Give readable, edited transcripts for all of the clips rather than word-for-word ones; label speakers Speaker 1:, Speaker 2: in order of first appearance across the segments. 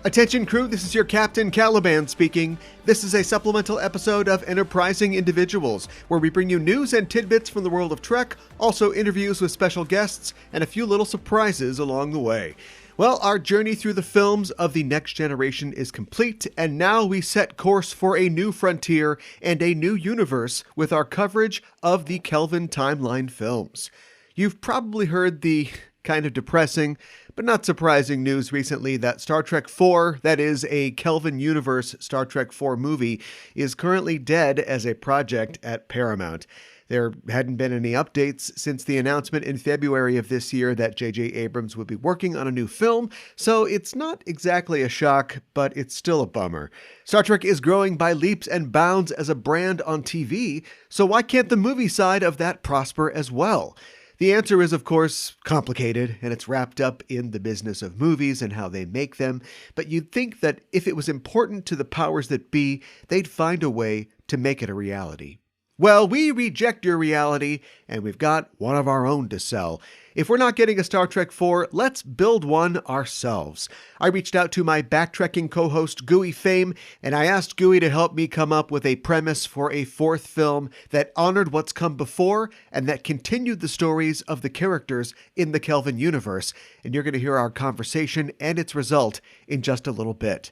Speaker 1: Attention crew, this is your Captain Caliban speaking. This is a supplemental episode of Enterprising Individuals, where we bring you news and tidbits from the world of Trek, also interviews with special guests, and a few little surprises along the way. Well, our journey through the films of the next generation is complete, and now we set course for a new frontier and a new universe with our coverage of the Kelvin Timeline films. You've probably heard the kind of depressing, but not surprising news recently that Star Trek IV, that is a Kelvin Universe Star Trek IV movie, is currently dead as a project at Paramount. There hadn't been any updates since the announcement in February of this year that J.J. Abrams would be working on a new film, so it's not exactly a shock, but it's still a bummer. Star Trek is growing by leaps and bounds as a brand on TV, so why can't the movie side of that prosper as well? The answer is, of course, complicated, and it's wrapped up in the business of movies and how they make them, but you'd think that if it was important to the powers that be, they'd find a way to make it a reality. Well, we reject your reality, and we've got one of our own to sell. If we're not getting a Star Trek IV, let's build one ourselves. I reached out to my BackTrekking co-host GooeyFame, and I asked Gooey to help me come up with a premise for a fourth film that honored what's come before and that continued the stories of the characters in the Kelvin universe. And you're going to hear our conversation and its result in just a little bit.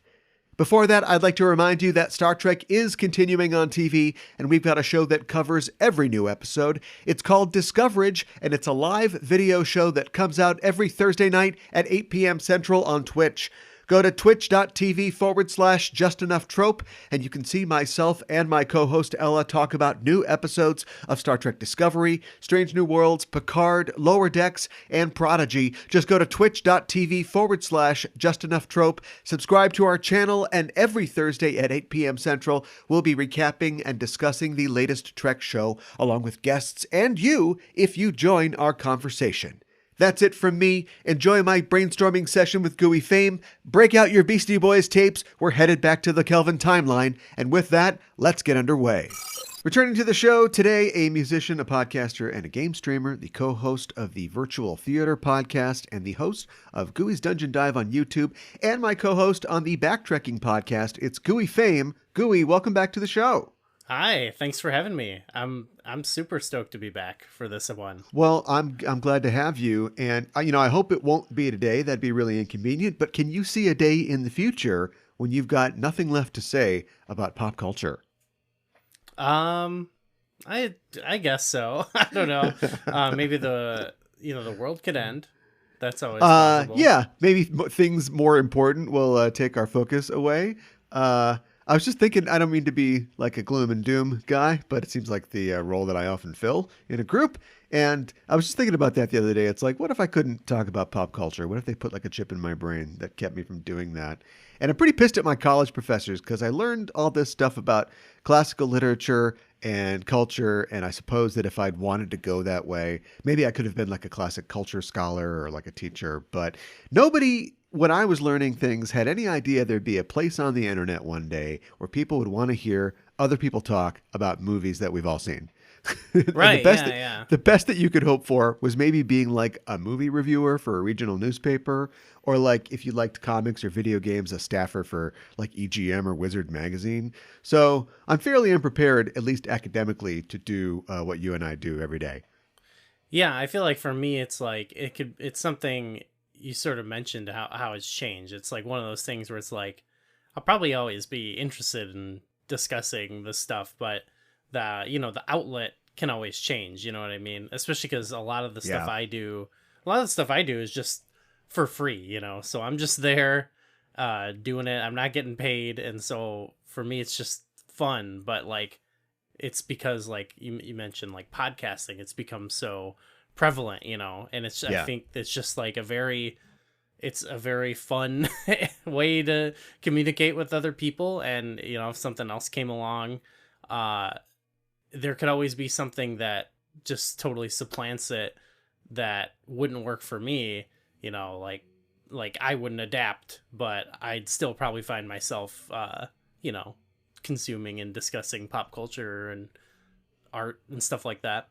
Speaker 1: Before that, I'd like to remind you that Star Trek is continuing on TV, and we've got a show that covers every new episode. It's called Discoverage, and it's a live video show that comes out every Thursday night at 8 p.m. Central on Twitch. Go to twitch.tv/JustEnoughTrope, and you can see myself and my co-host Ella talk about new episodes of Star Trek Discovery, Strange New Worlds, Picard, Lower Decks, and Prodigy. Just go to twitch.tv/JustEnoughTrope, subscribe to our channel, and every Thursday at 8 p.m. Central, we'll be recapping and discussing the latest Trek show, along with guests and you, if you join our conversation. That's it from me. Enjoy my brainstorming session with GooeyFame. Break out your Beastie Boys tapes. We're headed back to the Kelvin Timeline. And with that, let's get underway. Returning to the show today, a musician, a podcaster, and a game streamer, the co-host of the Virtual Theater podcast and the host of Gooey's Dungeon Dive on YouTube, and my co-host on the BackTrekking podcast. It's GooeyFame. Gooey, welcome back to the show.
Speaker 2: Hi, thanks for having me. I'm super stoked to be back for this one.
Speaker 1: Well, I'm glad to have you, and I hope it won't be today. That'd be really inconvenient. But can you see a day in the future when you've got nothing left to say about pop culture?
Speaker 2: I guess so. I don't know. Maybe the world could end. That's always possible.
Speaker 1: Yeah, maybe things more important will take our focus away. I was just thinking, I don't mean to be like a gloom and doom guy, but it seems like the role that I often fill in a group. And I was just thinking about that the other day. It's like, what if I couldn't talk about pop culture? What if they put like a chip in my brain that kept me from doing that? And I'm pretty pissed at my college professors because I learned all this stuff about classical literature and culture. And I suppose that if I'd wanted to go that way, maybe I could have been like a classic culture scholar or like a teacher. But nobody, when I was learning things, had any idea there'd be a place on the internet one day where people would want to hear other people talk about movies that we've all seen.
Speaker 2: Right,
Speaker 1: The best that you could hope for was maybe being like a movie reviewer for a regional newspaper, or like if you liked comics or video games, a staffer for like EGM or Wizard magazine. So I'm fairly unprepared, at least academically, to do what you and I do every day.
Speaker 2: Yeah, I feel like for me, it's like it's something you sort of mentioned how it's changed. It's like one of those things where it's like I'll probably always be interested in discussing this stuff, but the outlet can always change, you know what I mean? Especially because a lot of the stuff I do is just for free, so I'm just there doing it. I'm not getting paid, and so for me it's just fun. But like it's because like you mentioned like podcasting, it's become so prevalent, and it's I think it's just like a very fun way to communicate with other people. And if something else came along, there could always be something that just totally supplants it that wouldn't work for me, like I wouldn't adapt, but I'd still probably find myself consuming and discussing pop culture and art and stuff like that.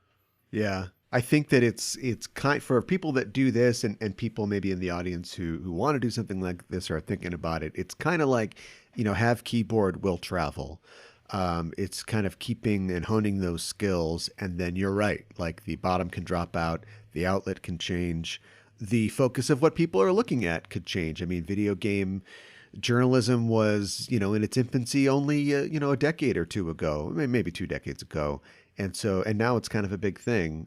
Speaker 1: Yeah. I think that it's kind for people that do this and people maybe in the audience who want to do something like this or are thinking about it. It's kind of like, have keyboard will travel. It's kind of keeping and honing those skills. And then you're right. Like the bottom can drop out. The outlet can change. The focus of what people are looking at could change. I mean, video game journalism was, in its infancy only, a decade or two ago, maybe 2 decades ago. And now it's kind of a big thing,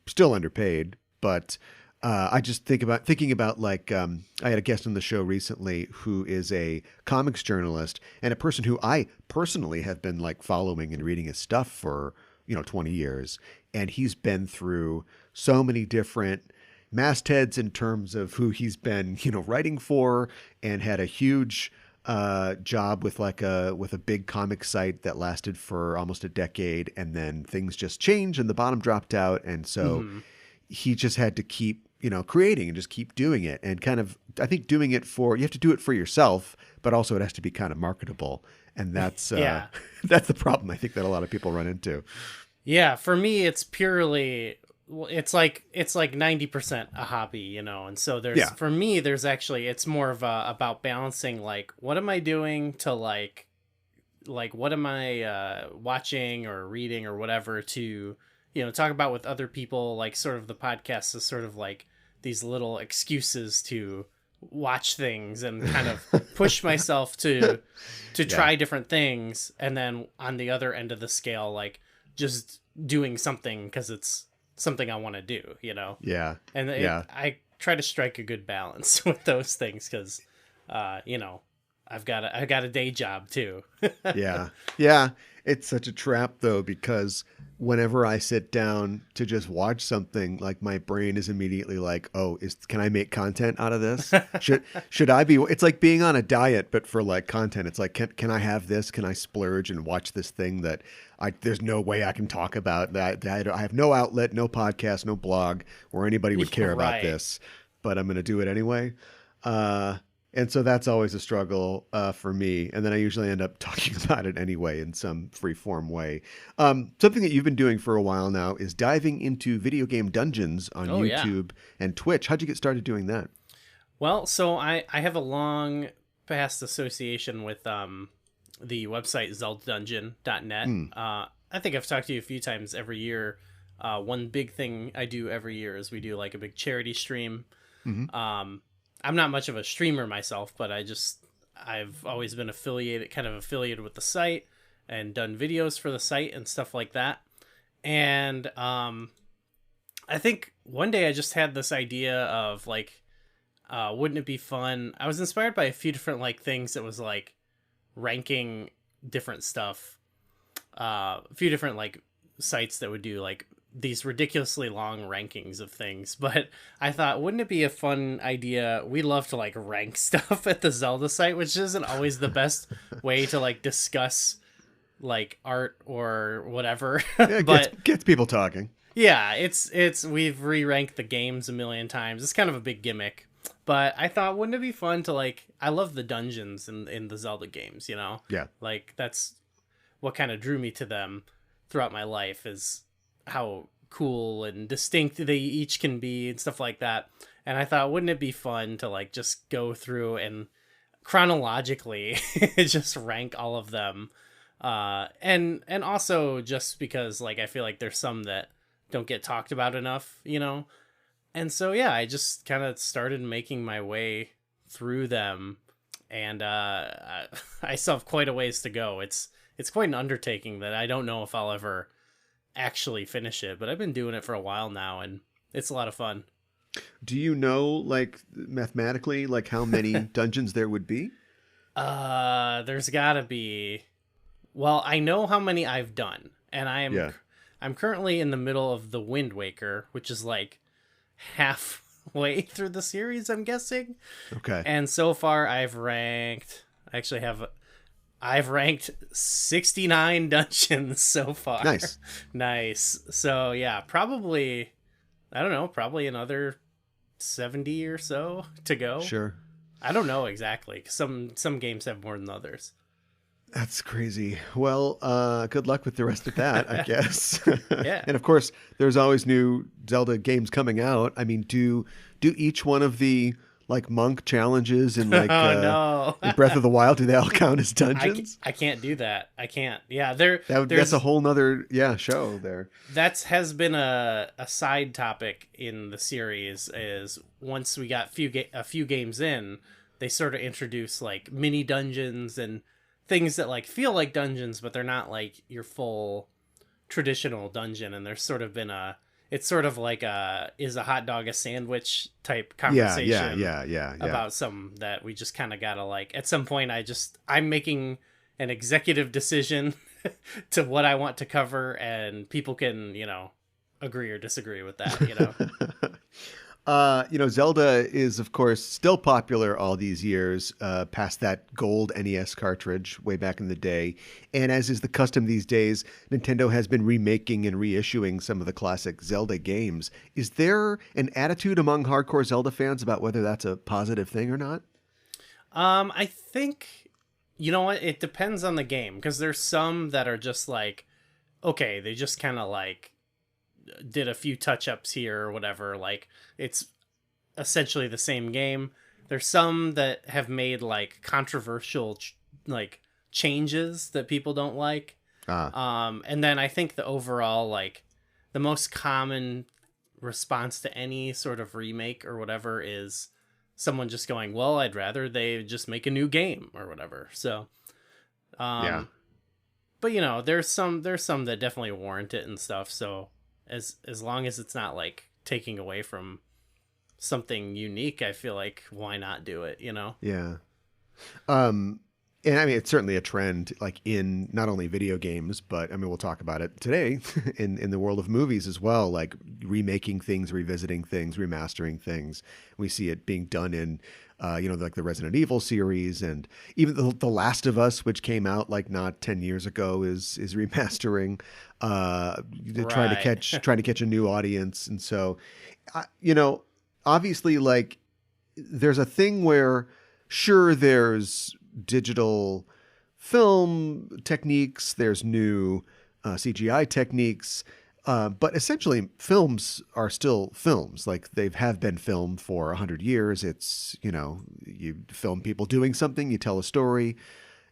Speaker 1: still underpaid, but I just thinking about like, I had a guest on the show recently who is a comics journalist and a person who I personally have been like following and reading his stuff for, 20 years. And he's been through so many different mastheads in terms of who he's been, writing for, and had a huge job with with a big comic site that lasted for almost a decade, and then things just changed and the bottom dropped out, and so he just had to keep creating and just keep doing it, and kind of I think doing it you have to do it for yourself, but also it has to be kind of marketable, and that's that's the problem I think that a lot of people run into.
Speaker 2: Yeah, for me it's purely, well, it's like 90% a hobby, and so for me, there's actually, it's more of about balancing, like, what am I doing to like what am I watching or reading or whatever to, talk about with other people, like sort of the podcast is sort of like these little excuses to watch things and kind of push myself to try different things. And then on the other end of the scale, like just doing something because it's something I want to do, Yeah. And I try to strike a good balance with those things because, I've got a day job too.
Speaker 1: Yeah. Yeah. It's such a trap though, because whenever I sit down to just watch something, like my brain is immediately like, oh, can I make content out of this? Should I be, it's like being on a diet, but for like content. It's like, can I have this? Can I splurge and watch this thing that there's no way I can talk about that? I have no outlet, no podcast, no blog where anybody would care about this, but I'm going to do it anyway. And so that's always a struggle for me. And then I usually end up talking about it anyway in some free form way. Something that you've been doing for a while now is diving into video game dungeons on YouTube and Twitch. How'd you get started doing that?
Speaker 2: Well, so I have a long past association with the website zeldadungeon.net. I think I've talked to you a few times every year. One big thing I do every year is we do like a big charity stream. Mm-hmm. I'm not much of a streamer myself, but I've always been affiliated with the site and done videos for the site and stuff like that. And I think one day I just had this idea of like, wouldn't it be fun? I was inspired by a few different like things that was like ranking different stuff. A few different like sites that would do like these ridiculously long rankings of things, but I thought, wouldn't it be a fun idea? We love to like rank stuff at the Zelda site, which isn't always the best way to like discuss like art or whatever.
Speaker 1: Yeah, but gets people talking.
Speaker 2: Yeah, it's we've re-ranked the games a million times. It's kind of a big gimmick, but I thought, wouldn't it be fun to like, I love the dungeons in the Zelda games,
Speaker 1: Yeah.
Speaker 2: Like that's what kind of drew me to them throughout my life, is how cool and distinct they each can be and stuff like that. And I thought, wouldn't it be fun to like just go through and chronologically just rank all of them, and also just because like I feel like there's some that don't get talked about enough, and so I just kind of started making my way through them, and I still have quite a ways to go. It's quite an undertaking that I don't know if I'll ever actually finish it, but I've been doing it for a while now and it's a lot of fun.
Speaker 1: Do you know like mathematically like how many dungeons there would be?
Speaker 2: There's gotta be, well, I know how many I've done, and I'm currently in the middle of the Wind Waker, which is like halfway through the series, I'm guessing.
Speaker 1: Okay.
Speaker 2: And so far I've ranked 69 dungeons so far. Nice. So probably, I don't know, probably another 70 or so to go.
Speaker 1: Sure.
Speaker 2: I don't know exactly. Some games have more than others.
Speaker 1: That's crazy. Well, good luck with the rest of that, I guess.
Speaker 2: Yeah.
Speaker 1: And of course, there's always new Zelda games coming out. I mean, do each one of the like monk challenges in like
Speaker 2: Oh no.
Speaker 1: in Breath of the Wild, do they all count as dungeons?
Speaker 2: I can't do that. I can't. Yeah,
Speaker 1: That's a whole nother show there.
Speaker 2: That's has been a side topic in the series. Is once we got a few games in, they sort of introduce like mini dungeons and things that like feel like dungeons, but they're not like your full traditional dungeon. And there's sort of been it's sort of like is a hot dog a sandwich type conversation.
Speaker 1: Yeah.
Speaker 2: About some that we just kind of gotta like. At some point, I'm making an executive decision to what I want to cover, and people can agree or disagree with that.
Speaker 1: Zelda is, of course, still popular all these years, past that gold NES cartridge way back in the day. And as is the custom these days, Nintendo has been remaking and reissuing some of the classic Zelda games. Is there an attitude among hardcore Zelda fans about whether that's a positive thing or not?
Speaker 2: I think, you know what, it depends on the game, because there's some that are just like, okay, they just kind of like did a few touch-ups here or whatever, like it's essentially the same game. There's some that have made like controversial like changes that people don't like. And then I think the overall, like the most common response to any sort of remake or whatever is someone just going, well, I'd rather they just make a new game or whatever. So
Speaker 1: Yeah,
Speaker 2: but there's some that definitely warrant it and stuff. So as long as it's not like taking away from something unique, I feel like why not do it,
Speaker 1: Yeah. And I mean, it's certainly a trend, like in not only video games, but I mean, we'll talk about it today in the world of movies as well, like remaking things, revisiting things, remastering things. We see it being done in, like the Resident Evil series, and even the Last of Us, which came out like not 10 years ago, is remastering, trying to catch a new audience. And so, obviously, like there's a thing where sure, there's digital film techniques, there's new CGI techniques, but essentially films are still films. Like they have been filmed for 100 years. It's, you film people doing something, you tell a story.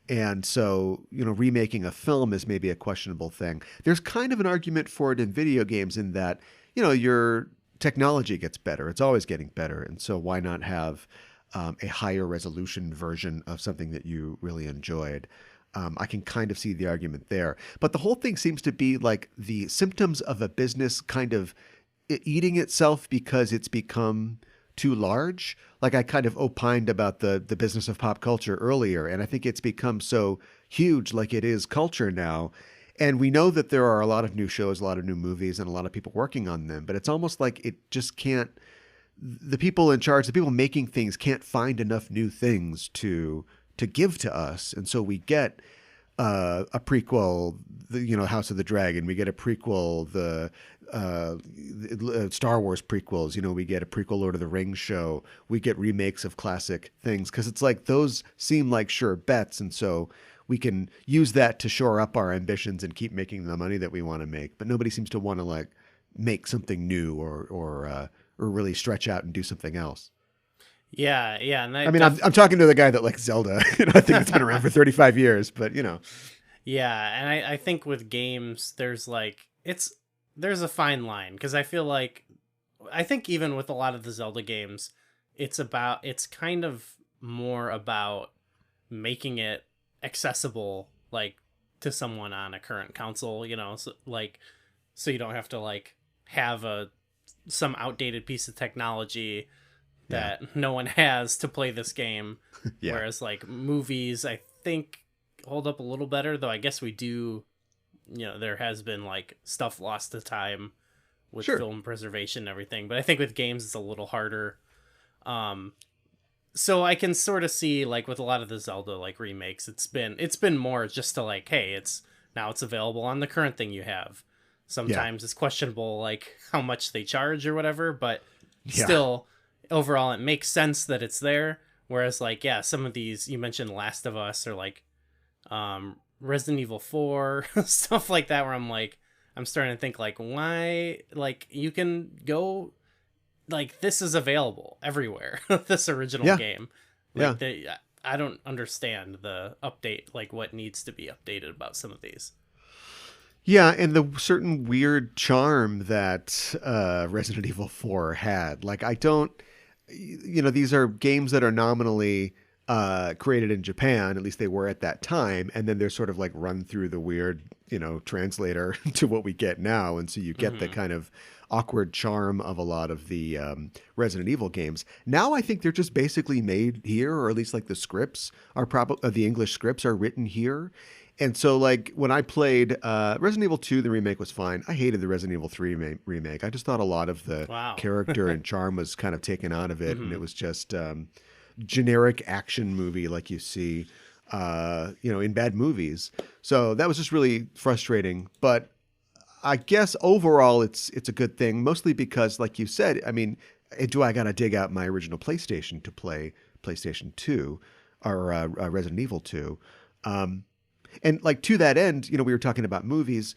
Speaker 1: And so, remaking a film is maybe a questionable thing. There's kind of an argument for it in video games in that, your technology gets better. It's always getting better. And so why not have a higher resolution version of something that you really enjoyed? I can kind of see the argument there. But the whole thing seems to be like the symptoms of a business kind of eating itself because it's become too large. Like I kind of opined about the business of pop culture earlier, and I think it's become so huge, like it is culture now. And we know that there are a lot of new shows, a lot of new movies, and a lot of people working on them, but it's almost like it just can't, the people in charge, the people making things can't find enough new things to give to us. And so we get a prequel, House of the Dragon. We get a prequel, the Star Wars prequels. We get a prequel Lord of the Rings show. We get remakes of classic things because it's like those seem like sure bets. And so we can use that to shore up our ambitions and keep making the money that we want to make. But nobody seems to want to like make something new or really stretch out and do something else.
Speaker 2: Yeah. And
Speaker 1: I'm talking to the guy that likes Zelda. I think it's been around for 35 years, but
Speaker 2: Yeah, and I think with games, there's a fine line, because I think even with a lot of the Zelda games, it's kind of more about making it accessible, like to someone on a current console, so you don't have to like have some outdated piece of technology that no one has to play this game.
Speaker 1: Yeah.
Speaker 2: Whereas like movies, I think hold up a little better, though I guess we do, there has been like stuff lost to time with film preservation and everything, but I think with games it's a little harder. So I can sort of see like with a lot of the Zelda like remakes, it's been more just to like, hey, it's available on the current thing you have. Sometimes it's questionable like how much they charge or whatever, but still overall it makes sense that it's there. Whereas like, some of these you mentioned Last of Us or like Resident Evil 4, stuff like that, where I'm starting to think like, why, like, you can go, like, this is available everywhere. This original game. Like, I don't understand the update, like what needs to be updated about some of these.
Speaker 1: Yeah, and the certain weird charm that Resident Evil 4 had. Like, I don't, these are games that are nominally created in Japan, at least they were at that time, and then they're sort of like run through the weird, translator to what we get now, and so you get the kind of awkward charm of a lot of the Resident Evil games. Now I think they're just basically made here, or at least like the scripts are the English scripts are written here. And so, like, when I played Resident Evil 2, the remake was fine. I hated the Resident Evil 3 remake. I just thought a lot of the character and charm was kind of taken out of it, and it was just generic action movie like you see, in bad movies. So that was just really frustrating. But I guess overall it's a good thing, mostly because, like you said, I mean, do I got to dig out my original PlayStation to play PlayStation 2 or Resident Evil 2? And like to that end, we were talking about movies.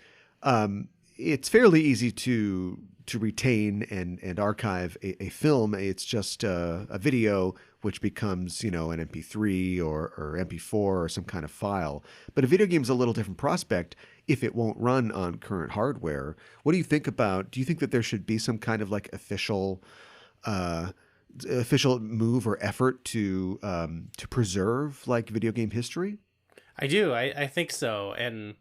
Speaker 1: It's fairly easy to retain and archive a film. It's just a video which becomes, an MP3 or MP4 or some kind of file. But a video game is a little different prospect if it won't run on current hardware. What do you think about? Do you think that there should be some kind of like official move or effort to preserve like video game history?
Speaker 2: I do. I think so. And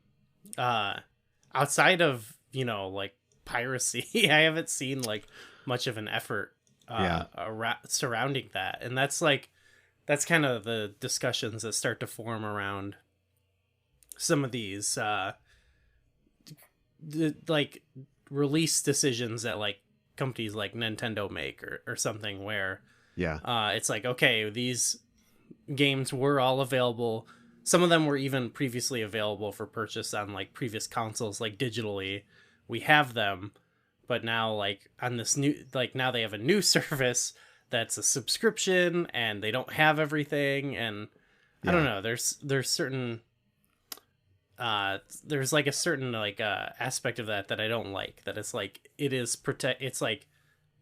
Speaker 2: outside of, like piracy, I haven't seen like much of an effort surrounding that. And that's kind of the discussions that start to form around some of these like release decisions that like companies like Nintendo make or something, where it's like, okay, these games were all available. Some of them were even previously available for purchase on like previous consoles, like digitally. We have them, but now like on this new, like now they have a new service that's a subscription and they don't have everything. And I don't know, there's certain, there's like a certain like aspect of that I don't like, that it's like, it's like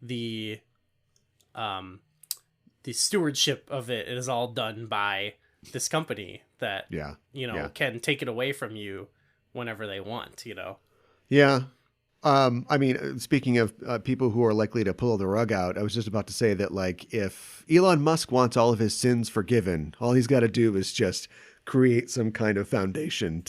Speaker 2: the stewardship of it is all done by this company that can take it away from you whenever they want.
Speaker 1: I mean, speaking of people who are likely to pull the rug out, I was just about to say that, like, if Elon Musk wants all of his sins forgiven, all he's got to do is just create some kind of foundation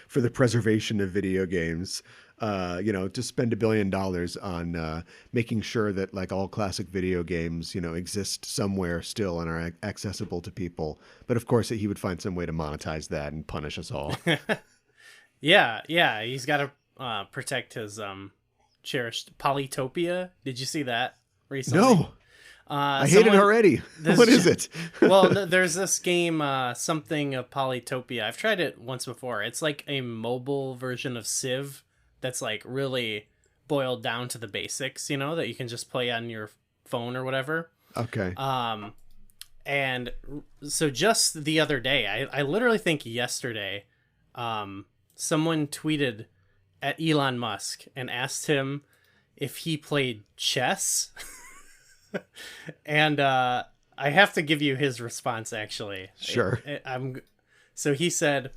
Speaker 1: for the preservation of video games. To spend $1 billion on making sure that like all classic video games, exist somewhere still and are accessible to people. But of course, he would find some way to monetize that and punish us all.
Speaker 2: Yeah. He's got to protect his cherished Polytopia. Did you see that recently?
Speaker 1: No. I hate it already. What is it?
Speaker 2: Well, there's this game, something of Polytopia. I've tried it once before. It's like a mobile version of Civ. That's like really boiled down to the basics, that you can just play on your phone or whatever.
Speaker 1: Okay.
Speaker 2: And so just the other day, I literally think yesterday, someone tweeted at Elon Musk and asked him if he played chess. And I have to give you his response, actually.
Speaker 1: Sure.
Speaker 2: So he said,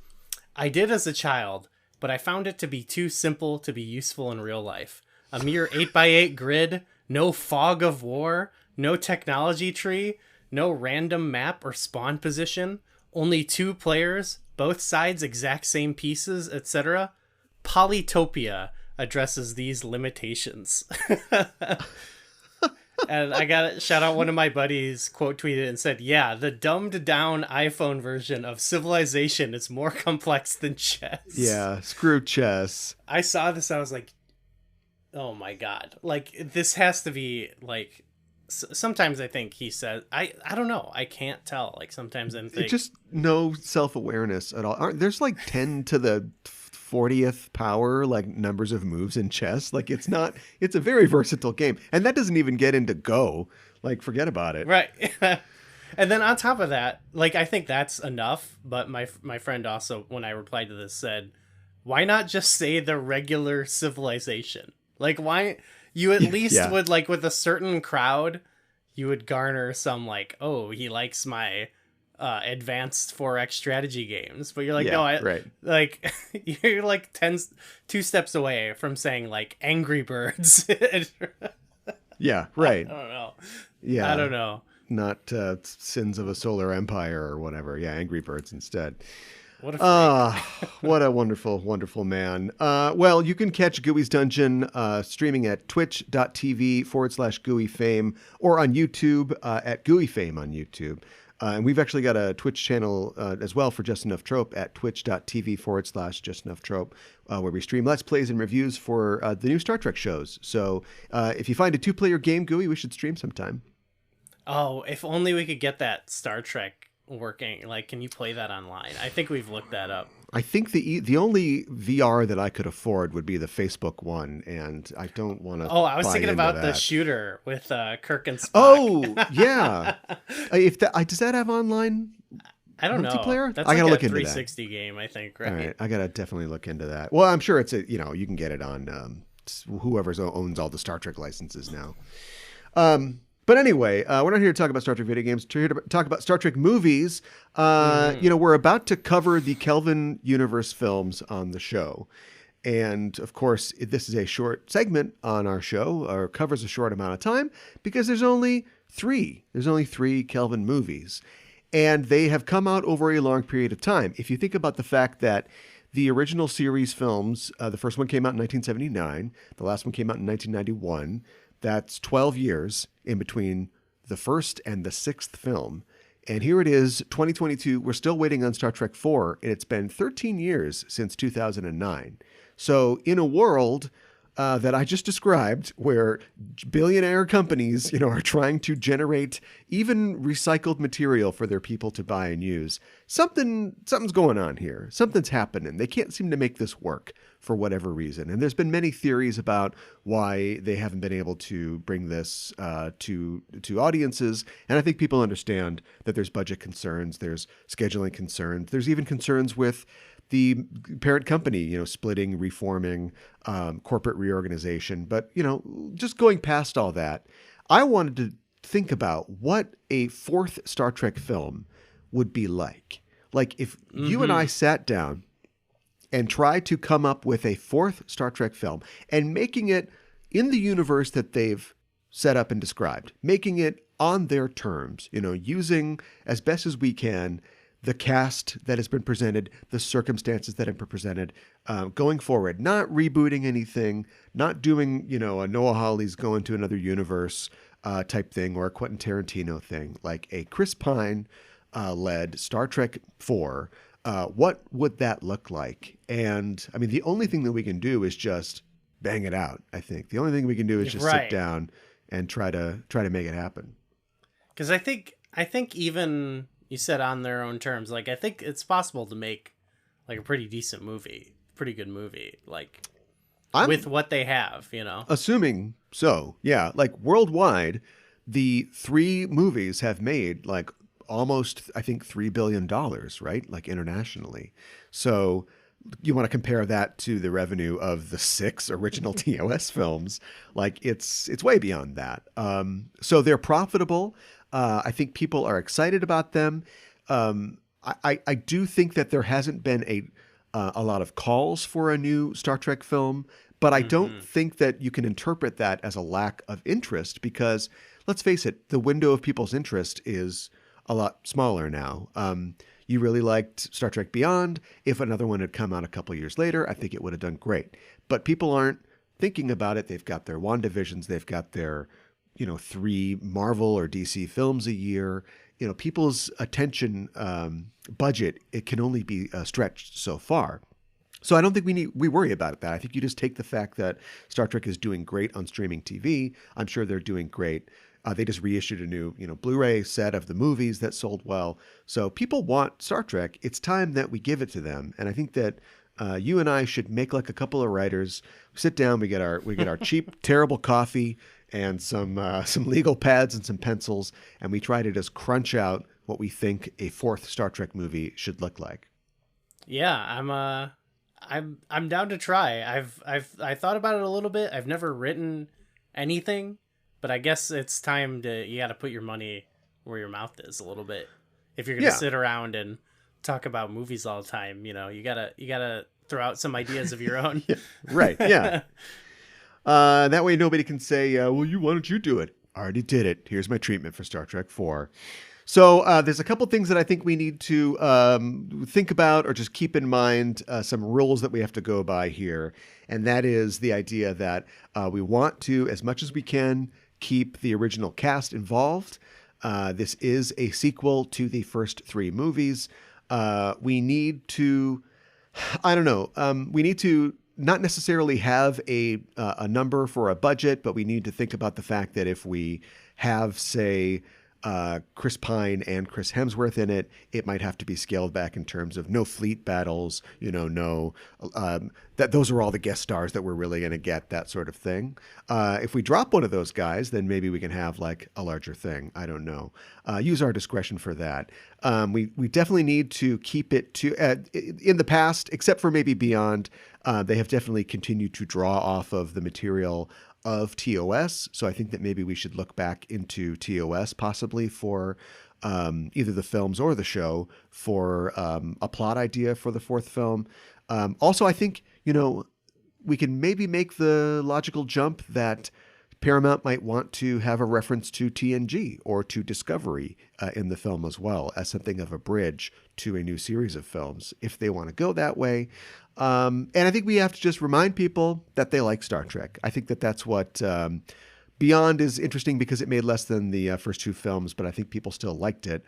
Speaker 2: "I did as a child, but I found it to be too simple to be useful in real life. A mere 8x8 grid, no fog of war, no technology tree, no random map or spawn position, only 2 players, both sides exact same pieces, etc. Polytopia addresses these limitations." And I got to shout out one of my buddies quote tweeted and said, "Yeah, the dumbed down iPhone version of Civilization is more complex than chess."
Speaker 1: Yeah, screw chess.
Speaker 2: I saw this, I was like, oh my God. Like, this has to be like, sometimes I think he says, I don't know. I can't tell. Like, sometimes I think.
Speaker 1: Just no self-awareness at all. There's like 10 to the 40th power, like, numbers of moves in chess. Like, it's a very versatile game. And that doesn't even get into Go. Like, forget about it.
Speaker 2: Right. And then on top of that, like, I think that's enough. But my friend also, when I replied to this, said, why not just say the regular civilization? Like, why you at least would, like, with a certain crowd, you would garner some, like, oh, he likes my advanced 4X strategy games. But you're like, no,
Speaker 1: right.
Speaker 2: Like, you're like 2 steps away from saying, like, Angry Birds.
Speaker 1: Yeah, right.
Speaker 2: I don't know.
Speaker 1: Yeah.
Speaker 2: I don't know.
Speaker 1: Not Sins of a Solar Empire or whatever. Yeah, Angry Birds instead.
Speaker 2: What a freak.
Speaker 1: What a wonderful, wonderful man. Well, you can catch Gooey's Dungeon streaming at twitch.tv/GooeyFame or on YouTube at GooeyFame on YouTube. And we've actually got a Twitch channel as well for Just Enough Trope at twitch.tv/Just Enough Trope, where we stream Let's Plays and reviews for the new Star Trek shows. So if you find a 2-player game, Gooey, we should stream sometime.
Speaker 2: Oh, if only we could get that Star Trek working. Like, can you play that online? I think we've looked that up.
Speaker 1: I think the only VR that I could afford would be the Facebook one, and I don't want to.
Speaker 2: Oh, I was thinking about the shooter with Kirk and Spock.
Speaker 1: Oh, yeah. Does that have online?
Speaker 2: I don't know.
Speaker 1: Multiplayer?
Speaker 2: That's
Speaker 1: I gotta
Speaker 2: like
Speaker 1: look
Speaker 2: a
Speaker 1: into
Speaker 2: 360 game, I think. Right.
Speaker 1: All right, I gotta definitely look into that. Well, I'm sure it's you can get it on whoever owns all the Star Trek licenses now. But anyway, we're not here to talk about Star Trek video games. We're here to talk about Star Trek movies. We're about to cover the Kelvin universe films on the show. And of course, this is a short segment on our show, or covers a short amount of time, because there's only 3. There's only 3 Kelvin movies. And they have come out over a long period of time. If you think about the fact that the original series films, the first one came out in 1979, the last one came out in 1991, that's 12 years in between the first and the 6th film. And here it is, 2022. We're still waiting on Star Trek 4, and it's been 13 years since 2009. So in a world that I just described, where billionaire companies, are trying to generate even recycled material for their people to buy and use, something's going on here. Something's happening. They can't seem to make this work for whatever reason. And there's been many theories about why they haven't been able to bring this to audiences. And I think people understand that there's budget concerns, there's scheduling concerns, there's even concerns with the parent company, splitting, reforming, corporate reorganization. But, just going past all that, I wanted to think about what a 4th Star Trek film would be like. Like if you and I sat down and tried to come up with a 4th Star Trek film and making it in the universe that they've set up and described, making it on their terms, using as best as we can the cast that has been presented, the circumstances that have been presented, going forward, not rebooting anything, not doing, a Noah Hawley's going to another universe type thing, or a Quentin Tarantino thing, like a Chris Pine led Star Trek 4. What would that look like? And I mean, the only thing that we can do is just bang it out. I think the only thing we can do is just sit down and try to make it happen.
Speaker 2: Because I think even you said on their own terms, like I think it's possible to make like a pretty decent movie, pretty good movie, like with what they have,
Speaker 1: Assuming so, yeah. Like worldwide, the 3 movies have made like almost, I think, $3 billion, right? Like internationally. So you want to compare that to the revenue of the 6 original TOS films, like it's way beyond that. So they're profitable. I think people are excited about them. I do think that there hasn't been a lot of calls for a new Star Trek film, but I don't think that you can interpret that as a lack of interest, because let's face it, the window of people's interest is a lot smaller now. You really liked Star Trek Beyond. If another one had come out a couple years later, I think it would have done great. But people aren't thinking about it. They've got their WandaVisions. They've got their 3 Marvel or DC films a year. People's attention budget, it can only be stretched so far. So I don't think we worry about that. I think you just take the fact that Star Trek is doing great on streaming TV. I'm sure they're doing great. They just reissued a new, Blu-ray set of the movies that sold well. So people want Star Trek. It's time that we give it to them. And I think that you and I should make like a couple of writers, sit down, we get our cheap, terrible coffee, and some legal pads and some pencils, and we try to just crunch out what we think a fourth Star Trek movie should look like.
Speaker 2: Yeah, I'm down to try. I thought about it a little bit. I've never written anything, but I guess it's time you got to put your money where your mouth is a little bit. If you're going to sit around and talk about movies all the time, you gotta throw out some ideas of your own.
Speaker 1: Yeah, right. Yeah. That way nobody can say, well, why don't you do it? I already did it. Here's my treatment for Star Trek 4. So there's a couple things that I think we need to think about or just keep in mind, some rules that we have to go by here. And that is the idea that we want to, as much as we can, keep the original cast involved. This is a sequel to the first 3 movies. We need to, we need to not necessarily have a number for a budget, but we need to think about the fact that if we have, say, Chris Pine and Chris Hemsworth in it, it might have to be scaled back in terms of no fleet battles, that those are all the guest stars that we're really going to get, that sort of thing. If we drop one of those guys, then maybe we can have like a larger thing. I don't know. Use our discretion for that. We definitely need to keep it to, in the past, except for maybe Beyond, they have definitely continued to draw off of the material of TOS. So I think that maybe we should look back into TOS possibly for either the films or the show for a plot idea for the fourth film. Also, I think, we can maybe make the logical jump that Paramount might want to have a reference to TNG or to Discovery in the film as well, as something of a bridge to a new series of films, if they want to go that way. And I think we have to just remind people that they like Star Trek. I think that that's what Beyond is interesting because it made less than the first 2 films, but I think people still liked it.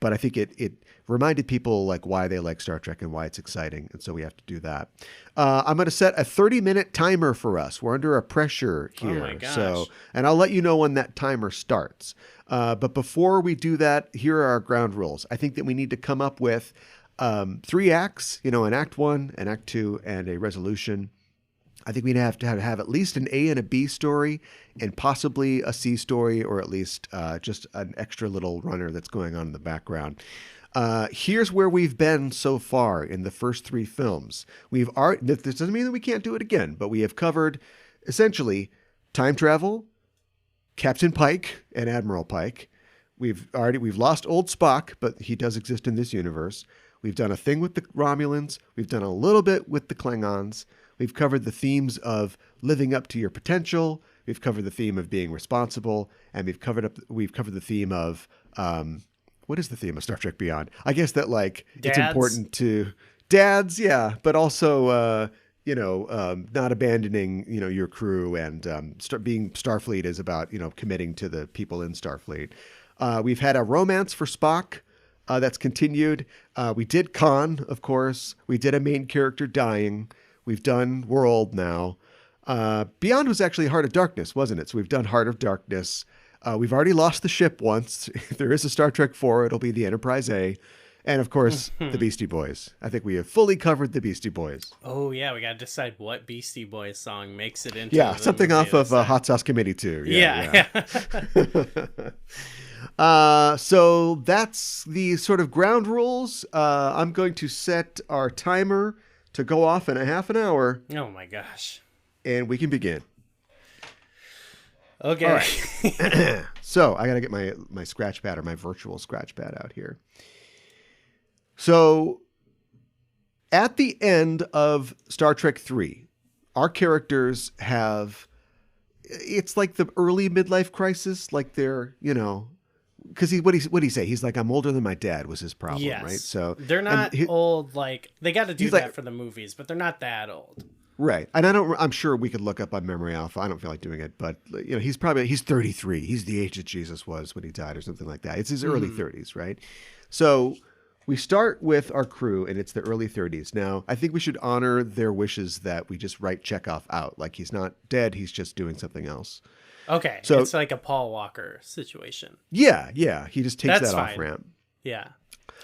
Speaker 1: But I think it reminded people like why they like Star Trek and why it's exciting. And so we have to do that. I'm going to set a 30-minute timer for us. We're under a pressure here.
Speaker 2: Oh my gosh.
Speaker 1: And I'll let you know when that timer starts. But before we do that, here are our ground rules. I think that we need to come up with 3 acts, an act 1, an act 2, and a resolution. I think we'd have to have at least an A and a B story and possibly a C story, or at least just an extra little runner that's going on in the background. Here's where we've been so far in the first 3 films. This doesn't mean that we can't do it again, but we have covered essentially time travel, Captain Pike and Admiral Pike. We've lost old Spock, but he does exist in this universe. We've done a thing with the Romulans. We've done a little bit with the Klingons. We've covered the themes of living up to your potential. We've covered the theme of being responsible, and we've covered the theme of what is the theme of Star Trek Beyond? I guess that
Speaker 2: Dads.
Speaker 1: It's important to dads, yeah, but also not abandoning your crew, and being Starfleet is about committing to the people in Starfleet. We've had a romance for Spock. That's continued. We did Khan, of course. We did a main character dying. We've done World now. Beyond was actually Heart of Darkness, wasn't it? So we've done Heart of Darkness. We've already lost the ship once. If there is a Star Trek 4, it'll be the Enterprise A. And, of course, the Beastie Boys. I think we have fully covered the Beastie Boys.
Speaker 2: Oh, yeah. We got to decide what Beastie Boys song makes it into
Speaker 1: something off of Hot Sauce Committee 2.
Speaker 2: Yeah.
Speaker 1: So that's the sort of ground rules. I'm going to set our timer to go off in a half an hour.
Speaker 2: Oh my gosh.
Speaker 1: And we can begin.
Speaker 2: Okay.
Speaker 1: All right. So I got to get my scratch pad, or my virtual scratch pad, out here. So at the end of Star Trek 3, our characters it's like the early midlife crisis, like they're, because what'd he say? He's like, I'm older than my dad was his problem,
Speaker 2: yes.
Speaker 1: right? So
Speaker 2: they're not old, they got to do that for the movies, but they're not that old.
Speaker 1: Right. And I'm sure we could look up on Memory Alpha. I don't feel like doing it, but he's 33. He's the age that Jesus was when he died, or something like that. It's his early 30s, right? So we start with our crew, and it's the early 30s. Now, I think we should honor their wishes that we just write Chekhov out. Like, he's not dead, he's just doing something else.
Speaker 2: Okay, so it's like a Paul Walker situation.
Speaker 1: Yeah. He just takes that
Speaker 2: fine.
Speaker 1: off ramp.
Speaker 2: Yeah.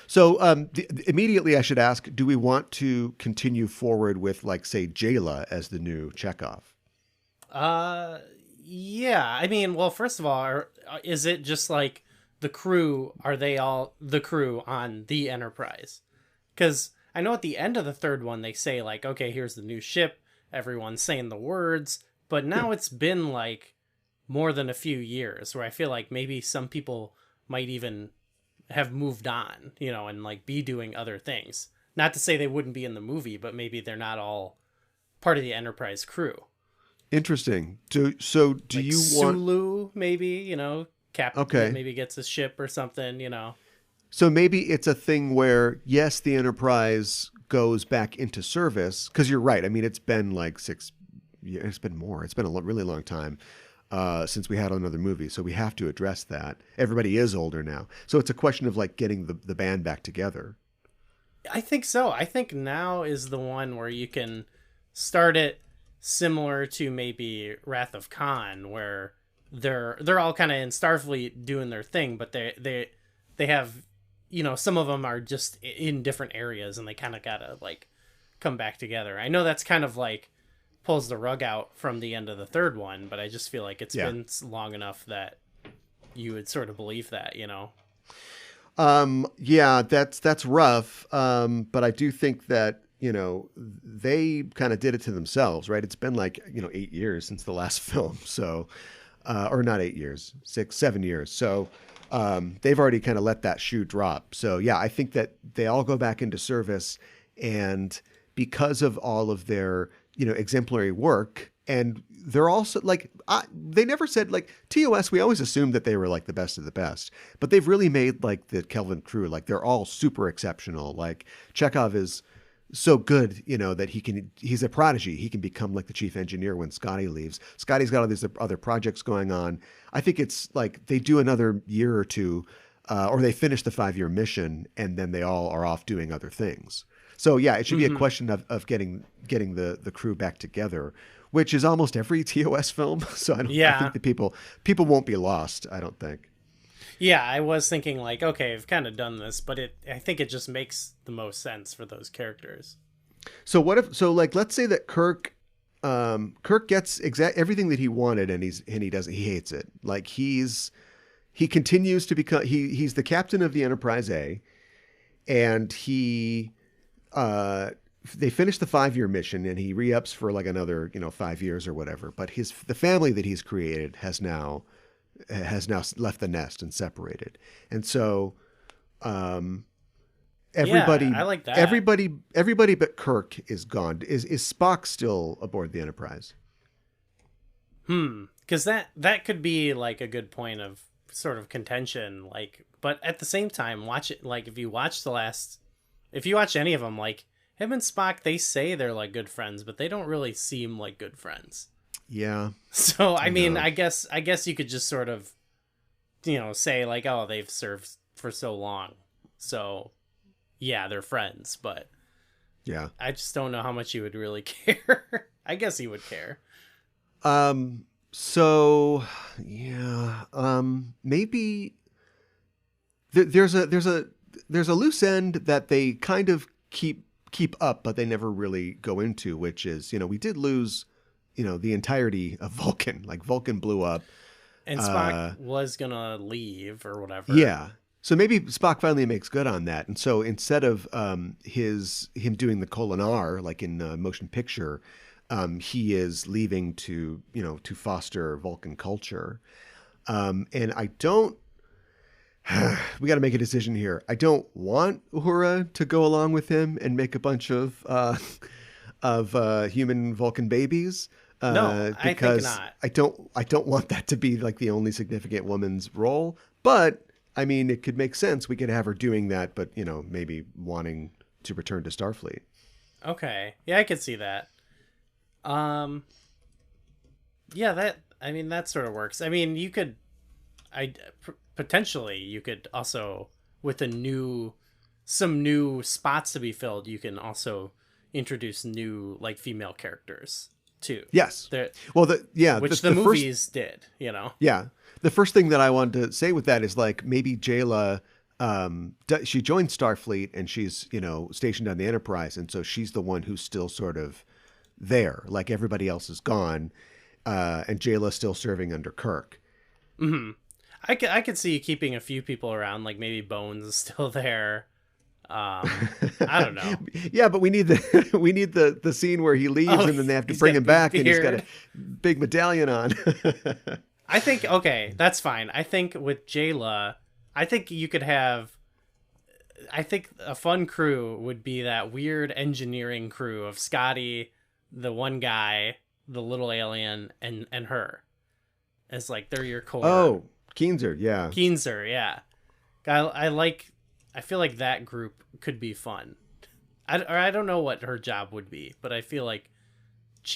Speaker 1: So immediately I should ask, do we want to continue forward with, say, Jayla as the new Chekhov?
Speaker 2: Yeah, I mean, well, first of all, is it just like the crew? Are they all the crew on the Enterprise? Because I know at the end of the third one, they say, like, okay, here's the new ship. Everyone's saying the words. But
Speaker 1: Yeah.
Speaker 2: now it's been, like, more than a few years where I feel like maybe some people might even have moved on, and, like, be doing other things. Not to say they wouldn't be in the movie, but maybe they're not all part of the Enterprise crew.
Speaker 1: Interesting. So do
Speaker 2: Like
Speaker 1: you want...
Speaker 2: Sulu, maybe, captain
Speaker 1: Okay.
Speaker 2: maybe gets a ship or something.
Speaker 1: So maybe it's a thing where, yes, the Enterprise goes back into service, because you're right. I mean, it's been like 6 years. It's been more. It's been a really long time since we had another movie. So we have to address that. Everybody is older now. So it's a question of like getting the band back together.
Speaker 2: I think so. I think now is the one where you can start it similar to maybe Wrath of Khan, where they're all kind of in Starfleet doing their thing, but they have, some of them are just in different areas and they kind of gotta like come back together. I know that's kind of like pulls the rug out from the end of the third one, but I just feel like it's been long enough that you would sort of believe that.
Speaker 1: Yeah, that's rough. But I do think that, they kind of did it to themselves, right? It's been like, 8 years since the last film. So, or not 8 years, 6, 7 years. So, they've already kind of let that shoe drop. So yeah, I think that they all go back into service, and because of all of their, exemplary work, and they're also like, they never said like TOS. We always assumed that they were like the best of the best, but they've really made like the Kelvin crew, like they're all super exceptional. Like Chekhov is so good, that he's a prodigy. He can become like the chief engineer when Scotty leaves. Scotty's got all these other projects going on. I think it's like they do another year or two, or they finish the 5-year mission, and then they all are off doing other things. So yeah, it should be a question of getting the crew back together, which is almost every TOS film. So I think the people won't be lost, I don't think.
Speaker 2: Yeah, I was thinking like, okay, I've kind of done this, but I think it just makes the most sense for those characters.
Speaker 1: So like let's say that Kirk gets everything that he wanted, and he hates it. Like he continues to become he's the captain of the Enterprise A, and they finish the 5-year mission, and he re-ups for like another 5 years or whatever. But the family that he's created has now left the nest and separated, and so everybody,
Speaker 2: I like that.
Speaker 1: everybody but Kirk is gone. Is Spock still aboard the Enterprise?
Speaker 2: Because that could be like a good point of sort of contention. Like, but at the same time, watch it. Like, if you watch any of them, like him and Spock, they say they're like good friends, but they don't really seem like good friends.
Speaker 1: Yeah.
Speaker 2: So I mean, I guess you could just sort of, say like, oh, they've served for so long, so yeah, they're friends. But
Speaker 1: yeah,
Speaker 2: I just don't know how much he would really care. I guess he would care.
Speaker 1: So yeah. Maybe there's a loose end that they kind of keep up, but they never really go into, which is, we did lose, the entirety of Vulcan. Like Vulcan blew up,
Speaker 2: and Spock was gonna leave or whatever.
Speaker 1: Yeah. So maybe Spock finally makes good on that. And so instead of him doing the Kolinar, like in motion picture, he is leaving to foster Vulcan culture. And I don't, we got to make a decision here. I don't want Uhura to go along with him and make a bunch of human Vulcan babies.
Speaker 2: No,
Speaker 1: because
Speaker 2: I think not.
Speaker 1: I don't want that to be like the only significant woman's role. But I mean, it could make sense. We could have her doing that, but maybe wanting to return to Starfleet.
Speaker 2: Okay, yeah, I could see that. Yeah, that sort of works. I mean, you could, potentially you could also, with some new spots to be filled, you can also introduce new like female characters too.
Speaker 1: Yes.
Speaker 2: Which the movies did.
Speaker 1: Yeah. The first thing that I wanted to say with that is like maybe Jayla, she joined Starfleet and she's stationed on the Enterprise, and so she's the one who's still sort of there. Like everybody else is gone. and Jayla still serving under Kirk.
Speaker 2: Mm-hmm. I could see keeping a few people around, like maybe Bones is still there. I don't know.
Speaker 1: Yeah, but we need the scene where he leaves and then they have to bring him back and he's got a big medallion on.
Speaker 2: I think, okay, that's fine. I think with Jayla, I think you could have, I think a fun crew would be that weird engineering crew of Scotty, the one guy, the little alien, and her. It's like they're your core.
Speaker 1: Oh, Keenser, yeah.
Speaker 2: Keenser, yeah. I feel like that group could be fun. I don't know what her job would be, but I feel like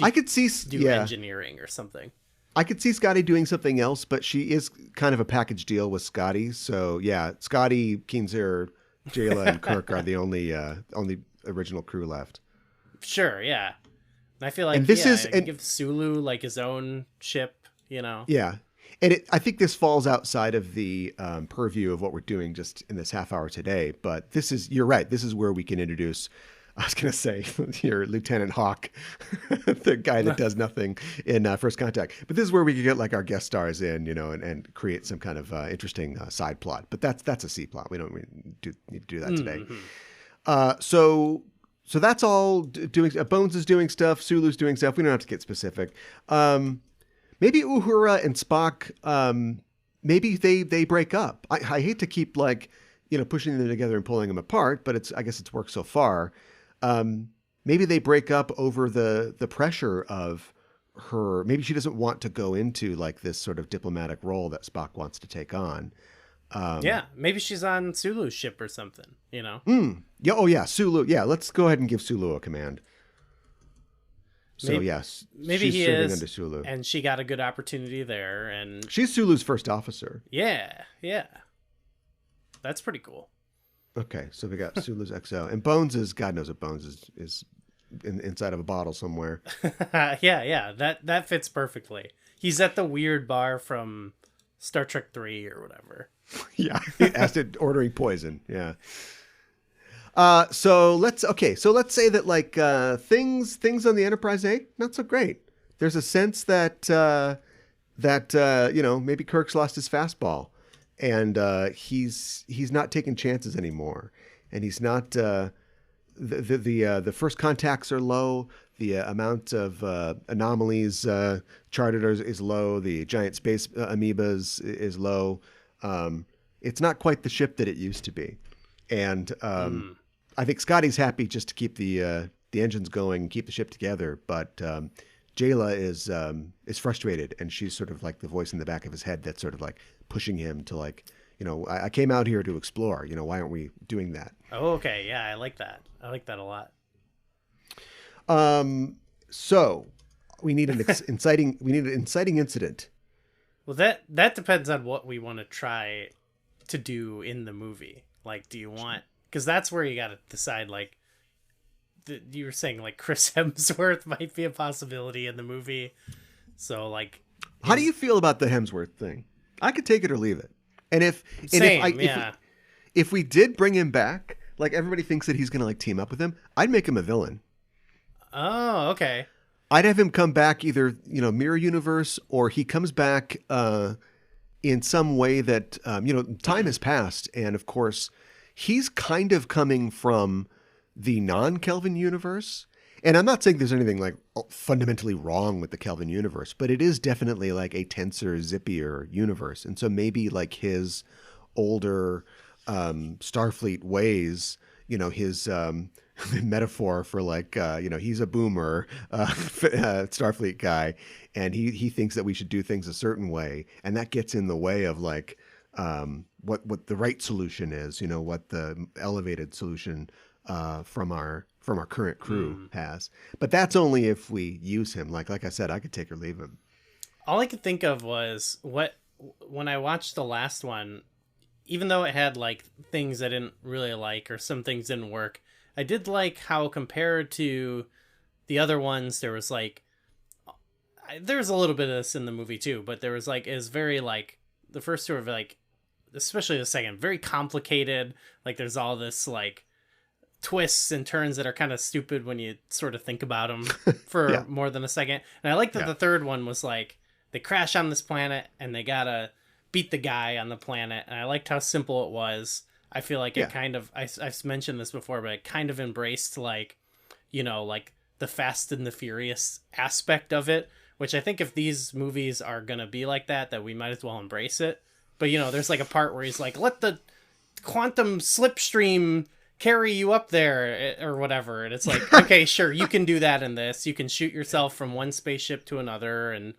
Speaker 1: I could see
Speaker 2: engineering or something.
Speaker 1: I could see Scotty doing something else, but she is kind of a package deal with Scotty. So yeah, Scotty, Keenser, Jayla, and Kirk are the only original crew left.
Speaker 2: Sure, yeah. And I feel like give Sulu like his own ship, you know.
Speaker 1: Yeah. And I think this falls outside of the purview of what we're doing just in this half hour today. But you're right. This is where we can introduce, I was going to say, your Lieutenant Hawk, the guy that does nothing in First Contact. But this is where we can get like our guest stars in, you know, and create some kind of interesting side plot. But that's a C plot. We don't need to do that today. So that's all doing. Bones is doing stuff. Sulu's doing stuff. We don't have to get specific. Maybe Uhura and Spock, maybe they break up. I hate to keep pushing them together and pulling them apart, but I guess it's worked so far. Maybe they break up over the pressure of her. Maybe she doesn't want to go into like this sort of diplomatic role that Spock wants to take on.
Speaker 2: Yeah, maybe she's on Sulu's ship or something, you know?
Speaker 1: Yeah. Oh yeah, Sulu. Yeah, let's go ahead and give Sulu a command. So yes,
Speaker 2: maybe
Speaker 1: she's serving under Sulu,
Speaker 2: and she got a good opportunity there, and
Speaker 1: she's Sulu's first officer.
Speaker 2: Yeah, that's pretty cool.
Speaker 1: Okay, so we got Sulu's XO, and Bones is God knows what Bones is inside of a bottle somewhere.
Speaker 2: yeah, that fits perfectly. He's at the weird bar from Star Trek 3 or whatever.
Speaker 1: Yeah, acid ordering poison. Yeah. So let's say that like things on the Enterprise A not so great. There's a sense that maybe Kirk's lost his fastball, and he's not taking chances anymore, and he's not the first contacts are low. The amount of anomalies charted is low. The giant space amoebas is low. It's not quite the ship that it used to be, and I think Scotty's happy just to keep the engines going and keep the ship together, but Jayla is frustrated, and she's sort of like the voice in the back of his head that's sort of like pushing him to like, I came out here to explore. Why aren't we doing that?
Speaker 2: Oh, okay, yeah, I like that. I like that a lot.
Speaker 1: So we need an inciting incident.
Speaker 2: Well, that depends on what we want to try to do in the movie. Like, do you want? Because that's where you got to decide, like, you were saying, like, Chris Hemsworth might be a possibility in the movie. So, like...
Speaker 1: How do you feel about the Hemsworth thing? I could take it or leave it. And if we did bring him back, like, everybody thinks that he's going to, like, team up with him, I'd make him a villain.
Speaker 2: Oh, okay.
Speaker 1: I'd have him come back either, mirror universe, or he comes back in some way that, time has passed, and, of course... He's kind of coming from the non-Kelvin universe. And I'm not saying there's anything like fundamentally wrong with the Kelvin universe, but it is definitely like a tenser, zippier universe. And so maybe like his older Starfleet ways, his metaphor for like, he's a boomer Starfleet guy. And he thinks that we should do things a certain way. And that gets in the way of like, what the right solution is, what the elevated solution from our current crew has. But that's only if we use him. Like I said, I could take or leave him.
Speaker 2: All I could think of was when I watched the last one, even though it had like things I didn't really like or some things didn't work, I did like how compared to the other ones, there was like there's a little bit of this in the movie too, but there was like is very like the first two are like, especially the second, very complicated. Like there's all this like twists and turns that are kind of stupid when you sort of think about them for more than a second. And I like that the third one was like, they crash on this planet and they gotta beat the guy on the planet. And I liked how simple it was. I feel like it kind of, I've mentioned this before, but it kind of embraced like, you know, like the Fast and the Furious aspect of it, which I think if these movies are going to be like that we might as well embrace it. But, you know, there's like a part where he's like, let the quantum slipstream carry you up there or whatever. And it's like, okay, sure, you can do that in this. You can shoot yourself from one spaceship to another and,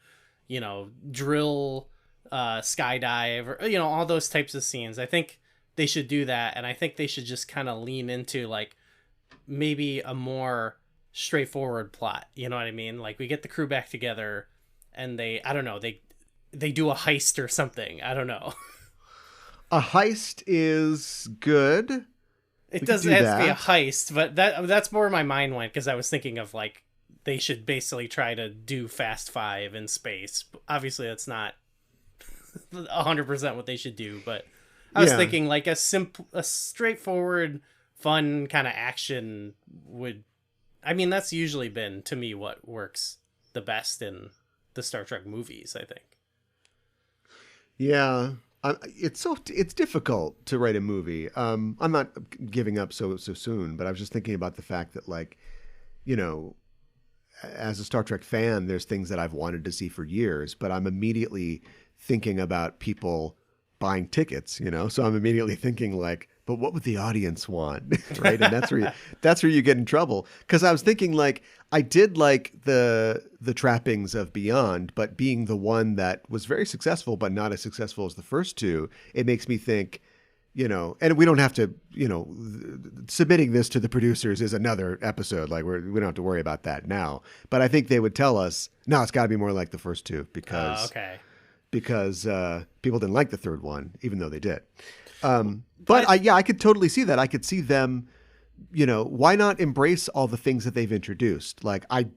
Speaker 2: you know, drill, skydive, or, you know, all those types of scenes. I think they should do that. And I think they should just kind of lean into like maybe a more straightforward plot. You know what I mean? Like we get the crew back together and they do a heist or something. I don't know.
Speaker 1: A heist is good.
Speaker 2: It doesn't have to be a heist, but that's more where my mind went, because I was thinking of like they should basically try to do Fast 5 in space. Obviously, that's not 100% what they should do, but I was thinking like a straightforward, fun kind of action would. I mean, that's usually been to me what works the best in the Star Trek movies, I think. Yeah.
Speaker 1: It's difficult to write a movie. I'm not giving up so soon, but I was just thinking about the fact that, like, you know, as a Star Trek fan, there's things that I've wanted to see for years, but I'm immediately thinking about people buying tickets, you know? So I'm immediately thinking like, but what would the audience want? Right. And that's where you get in trouble. Cause I was thinking like, I did like the trappings of Beyond, but being the one that was very successful, but not as successful as the first two, it makes me think, you know, and we don't have to, you know, submitting this to the producers is another episode. Like we don't have to worry about that now, but I think they would tell us, no, it's gotta be more like the first two because people didn't like the third one, even though they did. But I could totally see that. I could see them, you know, why not embrace all the things that they've introduced? Like I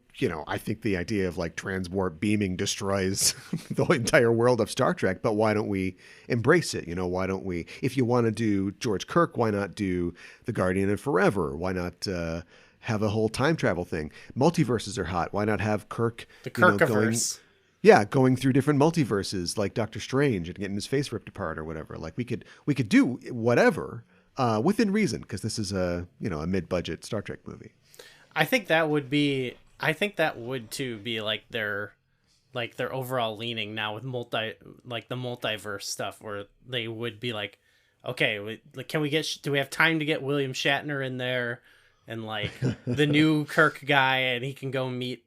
Speaker 1: think the idea of like transport beaming destroys the whole entire world of Star Trek, but why don't we embrace it? You know, why don't we, if you want to do George Kirk, why not do The Guardian of Forever? Why not, have a whole time travel thing? Multiverses are hot. Why not have Kirk,
Speaker 2: the Kirkiverse?
Speaker 1: Going through different multiverses like Doctor Strange and getting his face ripped apart or whatever. Like we could do whatever within reason, because this is a mid-budget Star Trek movie.
Speaker 2: I think that would too be like their overall leaning now with the multiverse stuff, where they would be like, okay, do we have time to get William Shatner in there and like the new Kirk guy, and he can go meet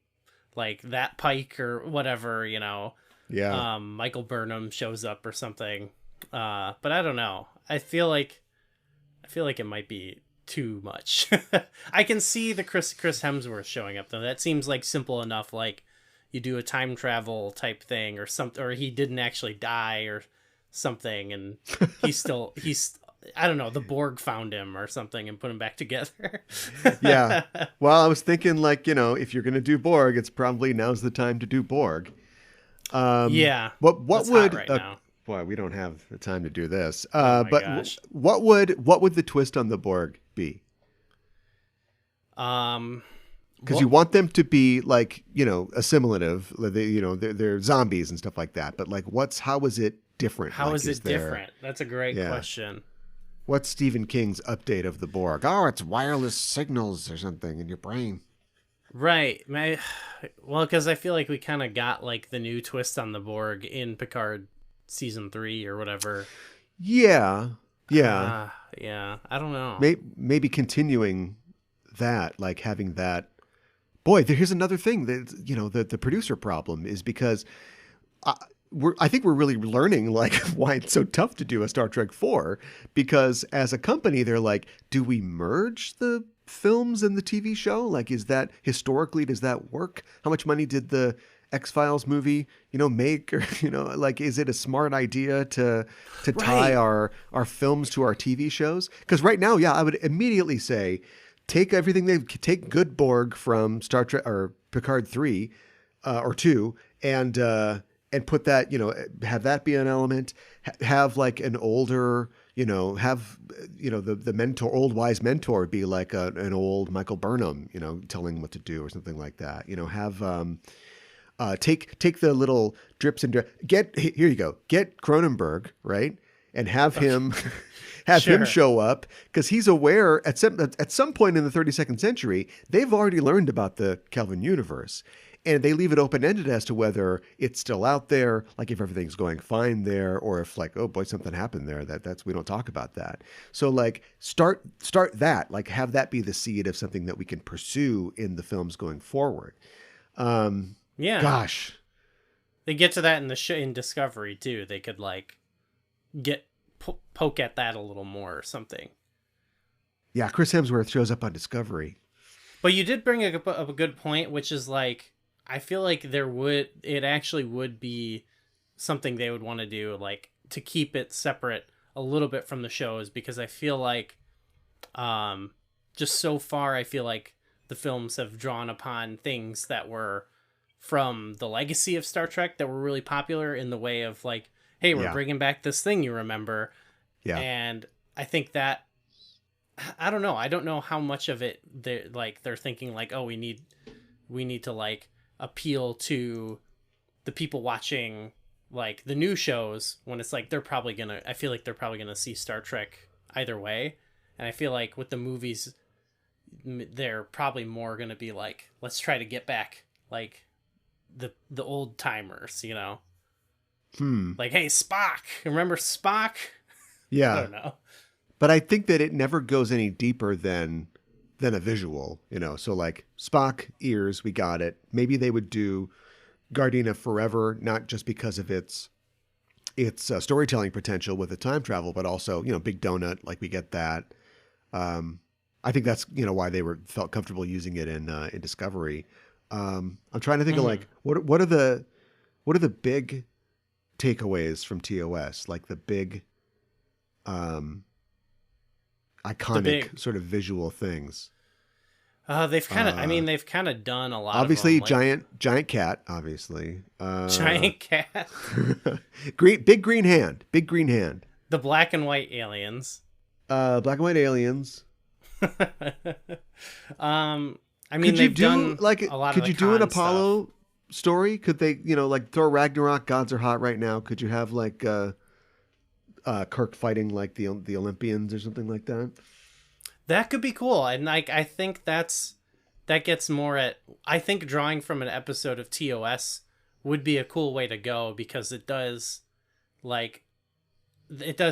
Speaker 2: like that Pike or whatever, you know. Yeah. Michael Burnham shows up or something. But I don't know. I feel like it might be too much. I can see the Chris Hemsworth showing up though. That seems like simple enough. Like you do a time travel type thing or something, or he didn't actually die or something, and he's I don't know, the Borg found him or something and put him back together.
Speaker 1: Yeah. Well, I was thinking like, you know, if you're going to do Borg, it's probably now's the time to do Borg.
Speaker 2: Yeah.
Speaker 1: What would
Speaker 2: right now.
Speaker 1: Boy, we don't have the time to do this.
Speaker 2: But
Speaker 1: gosh. What would the twist on the Borg be? Because you want them to be like, you know, assimilative. They're zombies and stuff like that. But like, how is it different?
Speaker 2: How is it different? That's a great question.
Speaker 1: What's Stephen King's update of the Borg? Oh, it's wireless signals or something in your brain.
Speaker 2: Right. Well, because I feel like we kind of got like the new twist on the Borg in Picard season 3 or whatever.
Speaker 1: Yeah.
Speaker 2: Yeah. I don't know.
Speaker 1: Maybe continuing that, like having that. Boy, here's another thing that, you know, the producer problem is because I think we're really learning like why it's so tough to do a Star Trek 4, because as a company, they're like, do we merge the films and the TV show? Like, is that historically, does that work? How much money did the X-Files movie, you know, make? Or, you know, like, is it a smart idea to tie our films to our TV shows? Because right now, I would immediately say, take good Borg from Star Trek or Picard 3 or 2 and put that, you know, have that be an element, have like an older, have, the mentor, old wise mentor be like an old Michael Burnham, telling what to do or something like that. Have take the little drips and here you go. Get Cronenberg, right? And have him
Speaker 2: Sure.
Speaker 1: him show up, because he's aware at some point in the 32nd century, they've already learned about the Kelvin universe. And they leave it open-ended as to whether it's still out there, like if everything's going fine there, or if like, oh boy, something happened there. We don't talk about that. So like start that, like have that be the seed of something that we can pursue in the films going forward.
Speaker 2: Yeah.
Speaker 1: Gosh.
Speaker 2: They get to that in Discovery too. They could like poke at that a little more or something.
Speaker 1: Yeah, Chris Hemsworth shows up on Discovery.
Speaker 2: But you did bring up a good point, which is like, I feel like it actually would be something they would want to do, like to keep it separate a little bit from the shows, because I feel like, just so far, I feel like the films have drawn upon things that were from the legacy of Star Trek that were really popular in the way of like, hey, we're bringing back this thing you remember. Yeah. And I think that, I don't know. I don't know how much of it they're thinking like, oh, we need to like appeal to the people watching like the new shows, when it's like I feel like they're probably gonna see Star Trek either way. And I feel like with the movies, they're probably more gonna be like, let's try to get back like the old timers, like, hey, Spock, remember Spock?
Speaker 1: Yeah.
Speaker 2: I don't know.
Speaker 1: But I think that it never goes any deeper than a visual, So like Spock ears, we got it. Maybe they would do Gardena Forever, not just because of its storytelling potential with the time travel, but also, Big Donut, like we get that. I think that's, why they felt comfortable using it in Discovery. I'm trying to think of like, what are the big takeaways from TOS? Like the big, iconic sort of visual things.
Speaker 2: They've kind of, they've kind of done a lot.
Speaker 1: Obviously,
Speaker 2: of them,
Speaker 1: giant cat. Obviously,
Speaker 2: giant cat.
Speaker 1: Big green hand.
Speaker 2: The black and white aliens.
Speaker 1: Black and white aliens.
Speaker 2: Could you do like a lot?
Speaker 1: Could you do an Apollo story? Could they, like throw Ragnarok? Gods are hot right now. Could you have like Kirk fighting like the Olympians or something like that?
Speaker 2: That could be cool. And like, I think that gets more at, I think drawing from an episode of TOS would be a cool way to go, because it does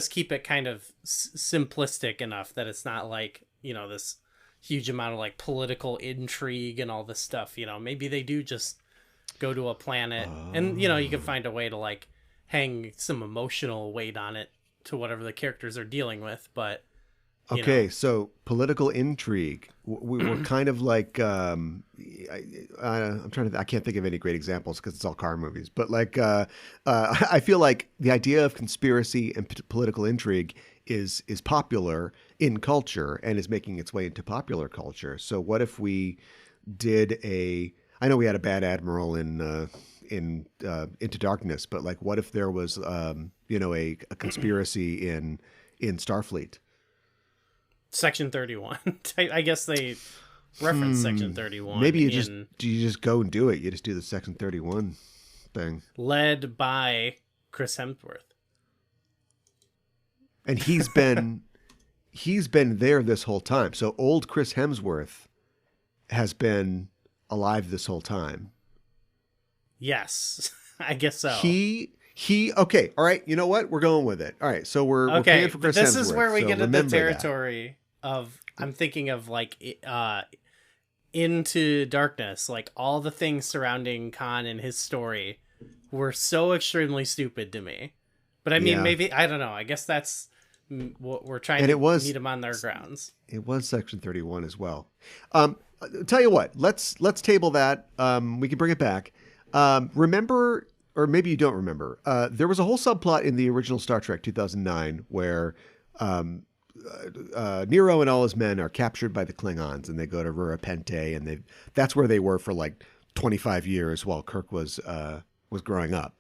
Speaker 2: keep it kind of simplistic enough that it's not like, this huge amount of like political intrigue and all this stuff. Maybe they do just go to a planet and, you can find a way to like hang some emotional weight on it to whatever the characters are dealing with. But
Speaker 1: okay, so political intrigue. We were kind of like, I'm trying to. I can't think of any great examples because it's all car movies. But like, I feel like the idea of conspiracy and political intrigue is popular in culture and is making its way into popular culture. So what if we did I know we had a bad admiral in Into Darkness, but like, what if there was a conspiracy in Starfleet?
Speaker 2: Section 31. I guess they reference Section 31.
Speaker 1: Maybe you just go and do it. You just do the Section 31 thing.
Speaker 2: Led by Chris Hemsworth.
Speaker 1: And he's been there this whole time. So old Chris Hemsworth has been alive this whole time.
Speaker 2: Yes, I guess so.
Speaker 1: Okay, all right, you know what? We're going with it. All right, so we're paying for Chris Hemsworth.
Speaker 2: This is where we get into the territory of, I'm thinking of like Into Darkness, like all the things surrounding Khan and his story were so extremely stupid to me. But I mean, maybe, I don't know. I guess that's what we're trying to meet them on their grounds.
Speaker 1: It was Section 31 as well. Tell you what, let's table that. We can bring it back. Remember, or maybe you don't remember, there was a whole subplot in the original Star Trek 2009 where Nero and all his men are captured by the Klingons, and they go to Rura Penthe, and that's where they were for like 25 years while Kirk was growing up.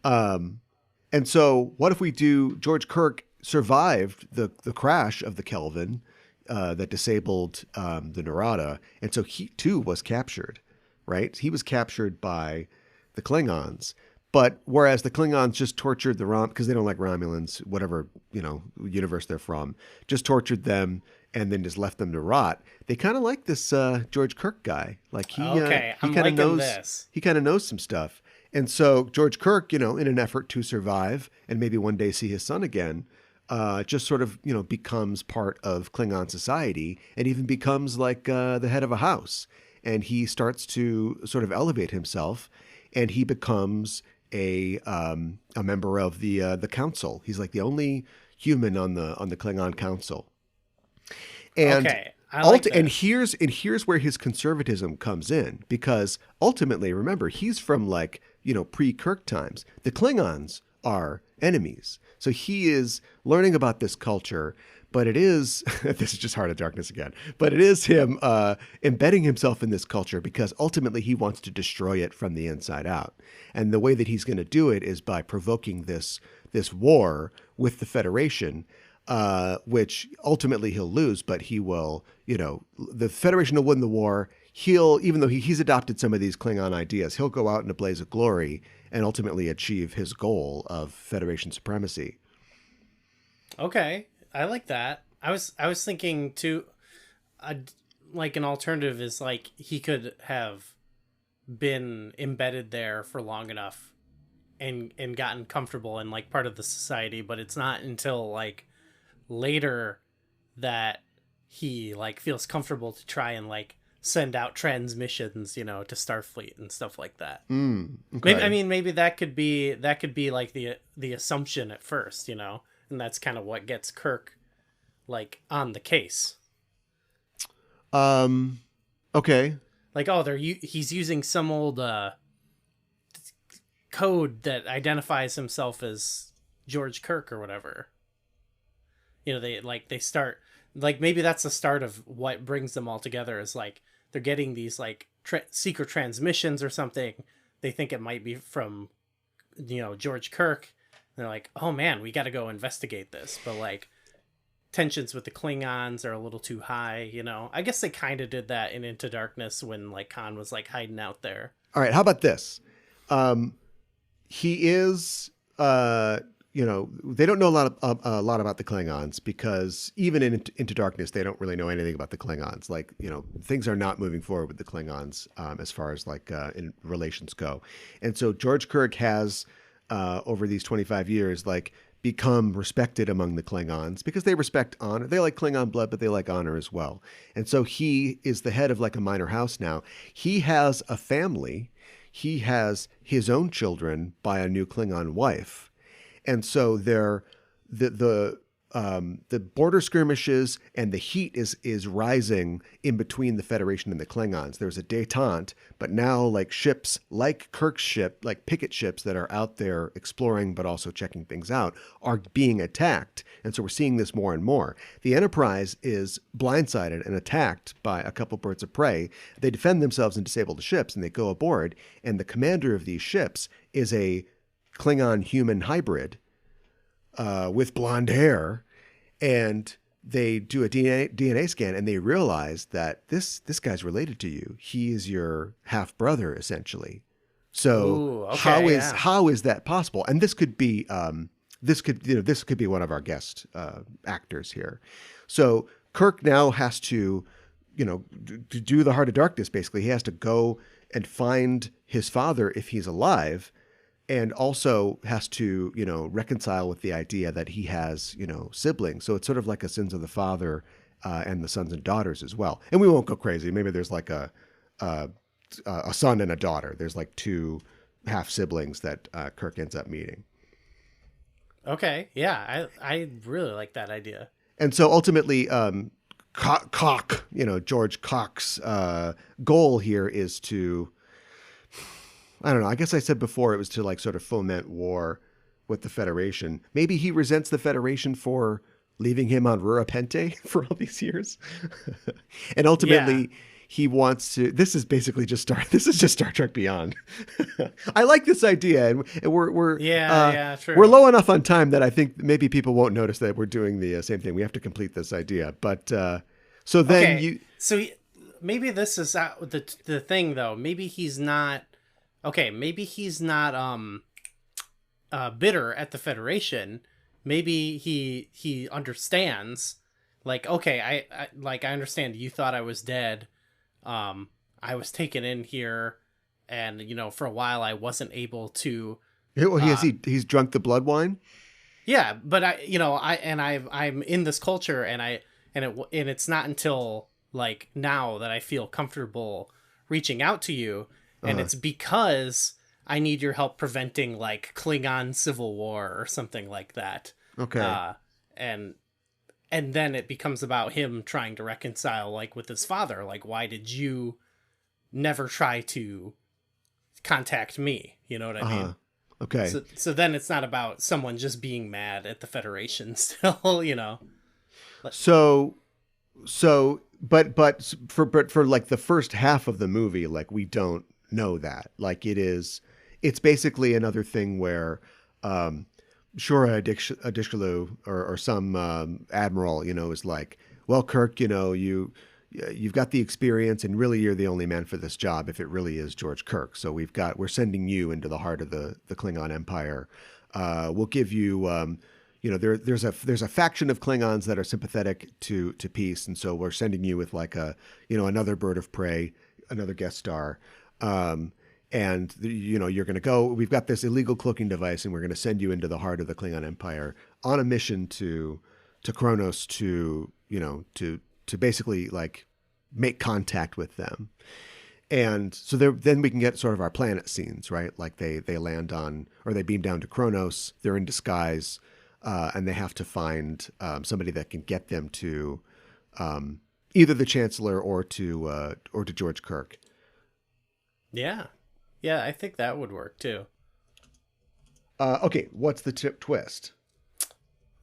Speaker 1: And so what if we do George Kirk survived the crash of the Kelvin that disabled the Narada, and so he too was captured. Right, he was captured by the Klingons. But whereas the Klingons just tortured the because they don't like Romulans, whatever universe they're from, just tortured them and then just left them to rot. They kind of like this George Kirk guy. Like he kind of knows this. He kind of knows some stuff. And so George Kirk, in an effort to survive and maybe one day see his son again, just sort of becomes part of Klingon society and even becomes like the head of a house. And he starts to sort of elevate himself, and he becomes a member of the council. He's like the only human on the Klingon council. And
Speaker 2: okay, I like that.
Speaker 1: And here's where his conservatism comes in, because ultimately, remember, he's from like pre-Kirk times. The Klingons are enemies, so he is learning about this culture. But it is, this is just Heart of Darkness again, but it is him embedding himself in this culture because ultimately he wants to destroy it from the inside out. And the way that he's going to do it is by provoking this war with the Federation, which ultimately he'll lose, but he will, the Federation will win the war. Even though he's adopted some of these Klingon ideas, he'll go out in a blaze of glory and ultimately achieve his goal of Federation supremacy.
Speaker 2: Okay. I like that. I was thinking too, like an alternative is like he could have been embedded there for long enough and gotten comfortable and like part of the society, but it's not until like later that he like feels comfortable to try and like send out transmissions, to Starfleet and stuff like that. Okay. Maybe that could be like the assumption at first, and that's kind of what gets Kirk like on the case.
Speaker 1: Okay.
Speaker 2: Like, he's using some old code that identifies himself as George Kirk or whatever. They start like maybe that's the start of what brings them all together is like they're getting these like secret transmissions or something. They think it might be from George Kirk. They're like, oh man, we got to go investigate this. But like tensions with the Klingons are a little too high, I guess they kind of did that in Into Darkness when like Khan was like hiding out there.
Speaker 1: All right. How about this? He is, they don't know a lot about the Klingons because even in Into Darkness, they don't really know anything about the Klingons. Like, things are not moving forward with the Klingons as far as like in relations go. And so George Kirk has, over these 25 years, like become respected among the Klingons because they respect honor. They like Klingon blood, but they like honor as well. And so he is the head of like a minor house now. He has a family. He has his own children by a new Klingon wife. And so the border skirmishes and the heat is rising in between the Federation and the Klingons. There's a détente, but now like ships like Kirk's ship, like picket ships that are out there exploring but also checking things out, are being attacked. And so we're seeing this more and more. The Enterprise is blindsided and attacked by a couple birds of prey. They defend themselves and disable the ships, and they go aboard. And the commander of these ships is a Klingon human hybrid with blonde hair, and they do a DNA scan, and they realize that this guy's related to you. He is your half brother, essentially. So
Speaker 2: ooh, okay,
Speaker 1: how is that possible? And this could be this could be one of our guest actors here. So Kirk now has to do the Heart of Darkness. Basically, he has to go and find his father if he's alive. And also has to, reconcile with the idea that he has, siblings. So it's sort of like a sins of the father and the sons and daughters as well. And we won't go crazy. Maybe there's like a son and a daughter. There's like two half siblings that Kirk ends up meeting.
Speaker 2: Okay, yeah, I really like that idea.
Speaker 1: And so ultimately, George Cock's goal here is to, I don't know. I guess I said before it was to like sort of foment war with the Federation. Maybe he resents the Federation for leaving him on Rura Penthe for all these years. And ultimately he wants to. This is basically just Star Trek Beyond. I like this idea, and we're
Speaker 2: true.
Speaker 1: We're low enough on time that I think maybe people won't notice that we're doing the same thing. We have to complete this idea, but so then
Speaker 2: maybe this is the thing though. Maybe he's not okay. Maybe he's not bitter at the Federation. Maybe he understands. Like, okay, I understand you thought I was dead. I was taken in here, and for a while I wasn't able to.
Speaker 1: He's drunk the blood wine.
Speaker 2: Yeah, but I'm in this culture, and it's not until like now that I feel comfortable reaching out to you, and it's because I need your help preventing like Klingon civil war or something like that.
Speaker 1: Okay.
Speaker 2: And then it becomes about him trying to reconcile, like, with his father. Like, why did you never try to contact me? You know what I mean?
Speaker 1: Okay.
Speaker 2: So then it's not about someone just being mad at the Federation still,
Speaker 1: But for like the first half of the movie, like, we don't know that. Like, it's basically another thing where, Shura Adishkalu or some admiral, is like, well, Kirk, you've got the experience, and really you're the only man for this job if it really is George Kirk. So we're sending you into the heart of the Klingon Empire. We'll give you, there's a faction of Klingons that are sympathetic to peace, and so we're sending you with like another bird of prey, another guest star. And you're going to go, we've got this illegal cloaking device, and we're going to send you into the heart of the Klingon Empire on a mission to Kronos to basically like make contact with them. And so then we can get sort of our planet scenes, right? Like they land on, or they beam down to Kronos, they're in disguise, and they have to find somebody that can get them to either the Chancellor or to George Kirk.
Speaker 2: Yeah. Yeah, I think that would work too.
Speaker 1: Okay, what's the twist?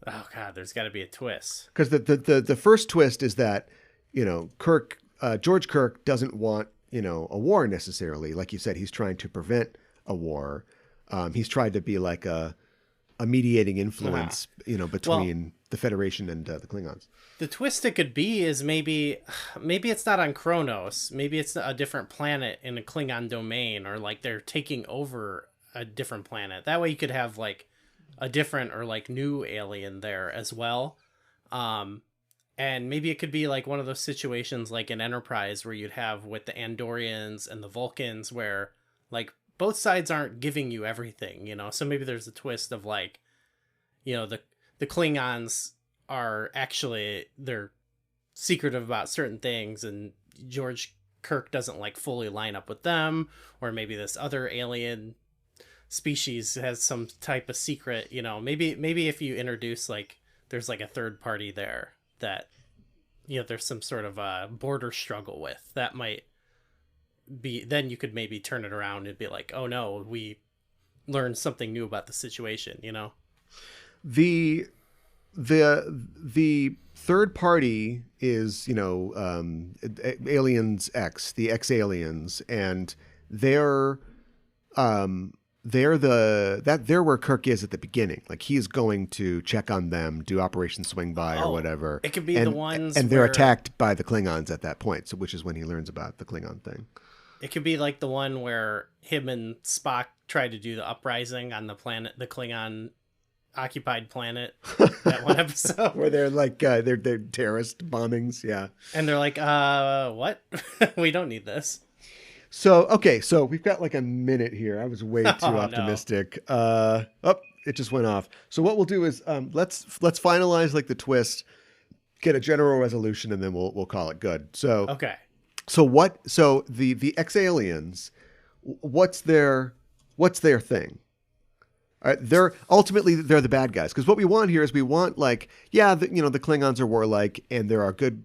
Speaker 2: Oh God, there's got to be a twist.
Speaker 1: Because the first twist is that George Kirk doesn't want a war necessarily. Like you said, he's trying to prevent a war. He's tried to be like a mediating influence, between the Federation and the Klingons.
Speaker 2: The twist it could be is maybe it's not on Kronos. Maybe it's a different planet in a Klingon domain, or like they're taking over a different planet. That way you could have like a different or like new alien there as well. And maybe it could be like one of those situations like in Enterprise where you'd have with the Andorians and the Vulcans where like both sides aren't giving you everything, So maybe there's a twist of like, the Klingons are actually, they're secretive about certain things, and George Kirk doesn't like fully line up with them, or maybe this other alien species has some type of secret, maybe if you introduce like, there's like a third party there that, there's some sort of a border struggle with, that might be, then you could maybe turn it around and be like, oh no, we learned something new about the situation,
Speaker 1: The third party is, Aliens X, the X aliens, and they're where Kirk is at the beginning. Like he's going to check on them, do Operation Swing By or whatever.
Speaker 2: It could be the ones
Speaker 1: and they're attacked by the Klingons at that point. So which is when he learns about the Klingon thing.
Speaker 2: It could be like the one where him and Spock try to do the uprising on the planet, the Klingon occupied planet, that one episode
Speaker 1: where they're like they're terrorist bombings, yeah, and
Speaker 2: they're like what? We don't need this.
Speaker 1: So we've got like a minute here. I was way too optimistic. No. It just went off. So what we'll do is let's finalize like the twist, get a general resolution, and then we'll call it good. So the X aliens, what's their thing? They're the bad guys, because what we want here is the Klingons are warlike, and there are good,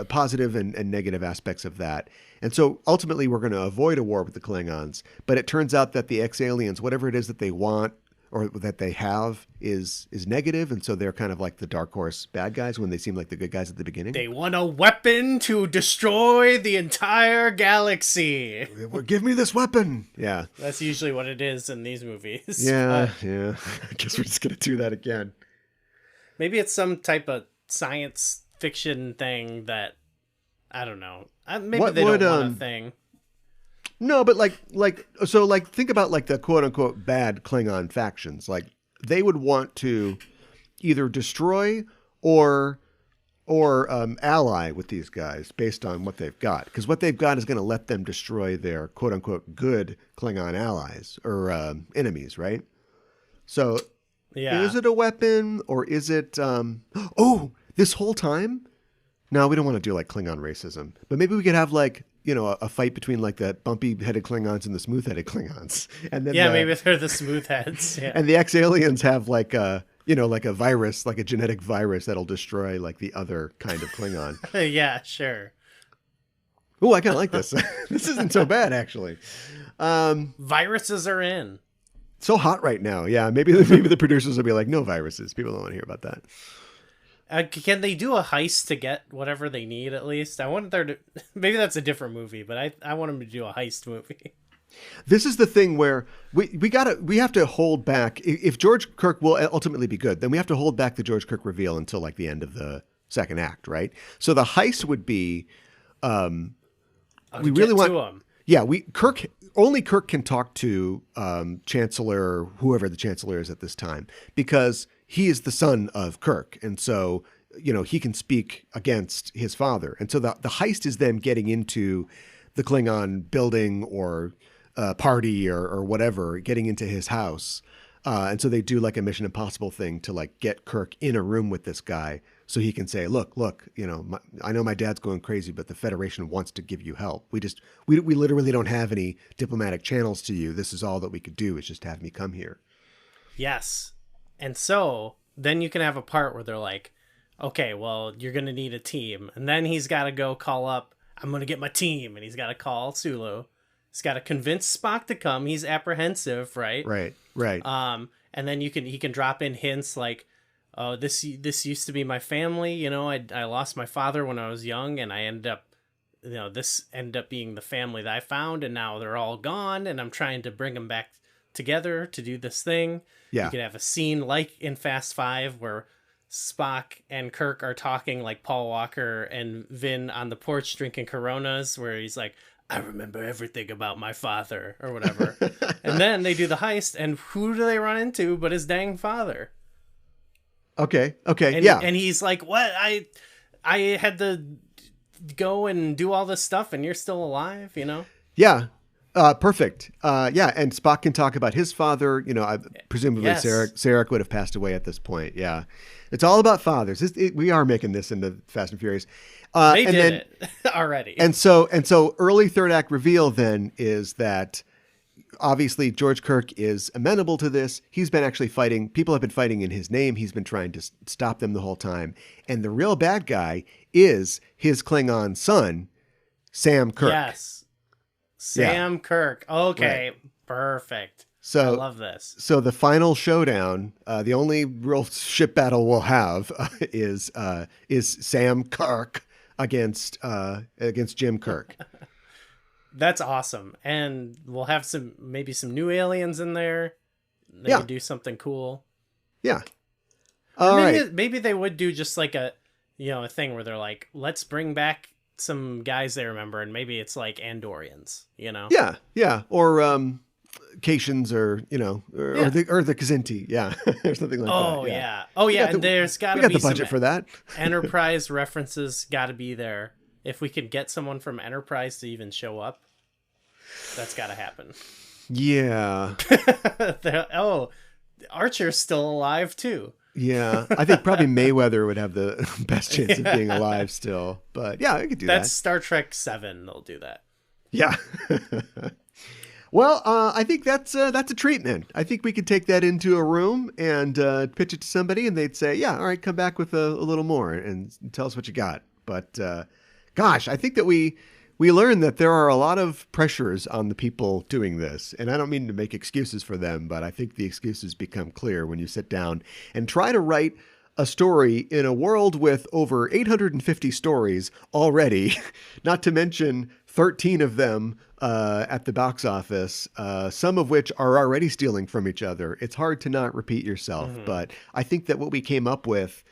Speaker 1: positive and negative aspects of that. And so ultimately we're going to avoid a war with the Klingons, but it turns out that the X aliens, whatever it is that they want or that they have is negative, and so they're kind of like the dark horse bad guys when they seem like the good guys at the beginning.
Speaker 2: They want a weapon to destroy the entire galaxy.
Speaker 1: Give me this weapon. Yeah.
Speaker 2: That's usually what it is in these movies.
Speaker 1: Yeah, yeah. I guess we're just going to do that again.
Speaker 2: Maybe it's some type of science fiction thing that, I don't know. Maybe they don't want a thing.
Speaker 1: No, but so think about like the quote unquote bad Klingon factions. Like they would want to either destroy or ally with these guys based on what they've got, because what they've got is going to let them destroy their quote unquote good Klingon allies or enemies, right? So, is it a weapon or is it? This whole time? No, we don't want to do like Klingon racism, but maybe we could have like, a fight between like the bumpy-headed Klingons and the smooth-headed Klingons, and then
Speaker 2: maybe they're the smooth heads. Yeah.
Speaker 1: And the ex-aliens have like a like a virus, like a genetic virus that'll destroy like the other kind of Klingon.
Speaker 2: Yeah, sure.
Speaker 1: Oh, I kind of like this. This isn't so bad actually.
Speaker 2: Viruses are in.
Speaker 1: So hot right now. Yeah, maybe the producers will be like, no viruses. People don't want to hear about that.
Speaker 2: Can they do a heist to get whatever they need at least? I want there to... Maybe that's a different movie, but I want them to do a heist movie.
Speaker 1: This is the thing where we have to hold back. If George Kirk will ultimately be good, then we have to hold back the George Kirk reveal until like the end of the second act, right? So the heist would be... we really want... To him. Yeah, Kirk can talk to Chancellor, whoever the Chancellor is at this time, because he is the son of Kirk. And so, he can speak against his father. And so the heist is them getting into the Klingon building or party or whatever, getting into his house. And so they do like a Mission Impossible thing to like get Kirk in a room with this guy so he can say, look, I know my dad's going crazy, but the Federation wants to give you help. We literally don't have any diplomatic channels to you. This is all that we could do is just have me come here.
Speaker 2: Yes. And so then you can have a part where they're like, okay, well, you're going to need a team. And then he's got to go call up, I'm going to get my team. And he's got to call Sulu. He's got to convince Spock to come. He's apprehensive, right?
Speaker 1: Right.
Speaker 2: And then he can drop in hints like, oh, this used to be my family. I lost my father when I was young, and I ended up, this ended up being the family that I found, and now they're all gone, and I'm trying to bring them back together to do this thing.
Speaker 1: Yeah.
Speaker 2: You could have a scene like in Fast Five where Spock and Kirk are talking like Paul Walker and Vin on the porch drinking Coronas, where he's like, I remember everything about my father or whatever. And then they do the heist, and who do they run into but his dang father?
Speaker 1: Okay.
Speaker 2: And he's like, what? I had to go and do all this stuff and you're still alive,
Speaker 1: Yeah. Perfect. And Spock can talk about his father. Presumably
Speaker 2: yes.
Speaker 1: Sarek would have passed away at this point. Yeah. It's all about fathers. We are making this into Fast and Furious.
Speaker 2: They did it already.
Speaker 1: And so early third act reveal then is that obviously George Kirk is amenable to this. He's been actually fighting. People have been fighting in his name. He's been trying to stop them the whole time. And the real bad guy is his Klingon son, Sam Kirk.
Speaker 2: Yes. Sam Kirk. Okay. Right. Perfect. I love this. So the final showdown, the only real ship battle we'll have is Sam Kirk against Jim Kirk. That's awesome. And we'll have maybe some new aliens in there. They can do something cool. Yeah. Maybe they would do just like a thing where they're like, let's bring back some guys they remember, and maybe it's like Andorians, Yeah. Or Cations or the Kzinti. Yeah. Or something like that. Oh yeah. And there's gotta be the budget for that. Enterprise references gotta be there. If we could get someone from Enterprise to even show up, that's got to happen. Yeah. Archer's still alive, too. Yeah. I think probably Mayweather would have the best chance of being alive still. But yeah, I could do that. That's Star Trek 7. They'll do that. Yeah. Well, I think that's a treatment. I think we could take that into a room and pitch it to somebody, and they'd say, yeah, all right, come back with a little more and tell us what you got. But... gosh, I think that we
Speaker 1: we learn that there are a lot of pressures on the people doing this. And I don't mean to make excuses for them, but I think the excuses become clear when you sit down and try to write a story in a world with over 850 stories already, not to mention 13 of them at the box office, some of which are already stealing from each other. It's hard to not repeat yourself, but I think that what we came up with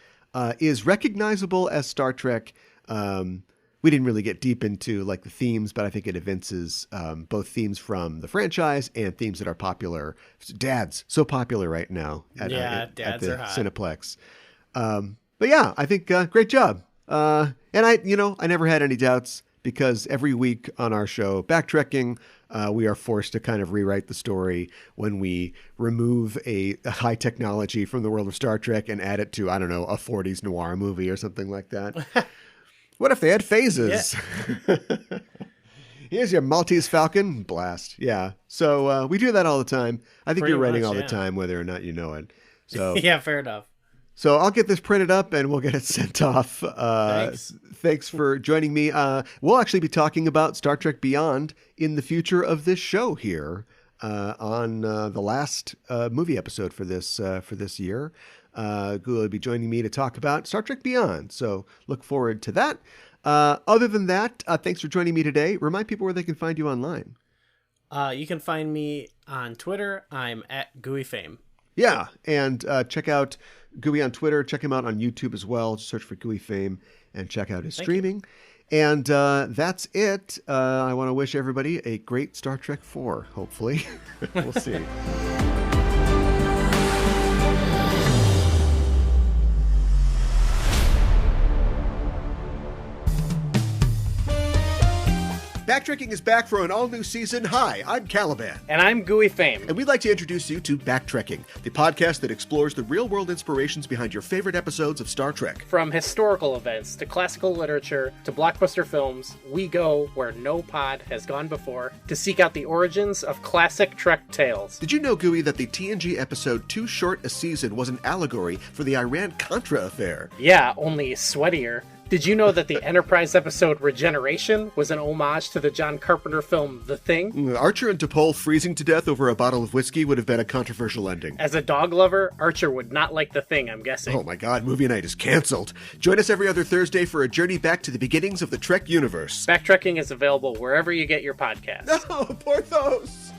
Speaker 1: is recognizable as Star Trek. We didn't really get deep into like the themes, but I think it evinces both themes from the franchise and themes that are popular. Dad's so popular right now at the Cineplex. But yeah, I think great job. And I never had any doubts because every week on our show, BackTrekking, we are forced to kind of rewrite the story when we remove a high technology from the world of Star Trek and add it to, I don't know, a 40s noir movie or something like that. What if they had phases? Yeah. Here's your Maltese Falcon. Blast. Yeah. So we do that all the time. I think you're writing all the time, whether or not you know it. So
Speaker 2: yeah, fair enough.
Speaker 1: So I'll get this printed up and we'll get it sent off. Thanks for joining me. We'll actually be talking about Star Trek Beyond in the future of this show here on the last movie episode for this year. Gooey will be joining me to talk about Star Trek Beyond. So look forward to that. Other than that, thanks for joining me today. Remind people where they can find you online.
Speaker 2: You can find me on Twitter. I'm at GooeyFame.
Speaker 1: Yeah, and check out Gooey on Twitter. Check him out on YouTube as well. Just search for GooeyFame and check out his streaming. And that's it. I want to wish everybody a great Star Trek 4, hopefully. We'll see. BackTrekking is back for an all-new season. Hi, I'm Caliban.
Speaker 2: And I'm GooeyFame.
Speaker 1: And we'd like to introduce you to BackTrekking, the podcast that explores the real-world inspirations behind your favorite episodes of Star Trek.
Speaker 2: From historical events to classical literature to blockbuster films, we go where no pod has gone before to seek out the origins of classic Trek tales.
Speaker 1: Did you know, Gooey, that the TNG episode Too Short a Season was an allegory for the Iran-Contra affair?
Speaker 2: Yeah, only sweatier. Did you know that the Enterprise episode Regeneration was an homage to the John Carpenter film The Thing?
Speaker 1: Archer and T'Pol freezing to death over a bottle of whiskey would have been a controversial ending.
Speaker 2: As a dog lover, Archer would not like The Thing, I'm guessing.
Speaker 1: Oh my god, movie night is canceled. Join us every other Thursday for a journey back to the beginnings of the Trek universe.
Speaker 2: BackTrekking is available wherever you get your podcasts.
Speaker 1: No, Porthos!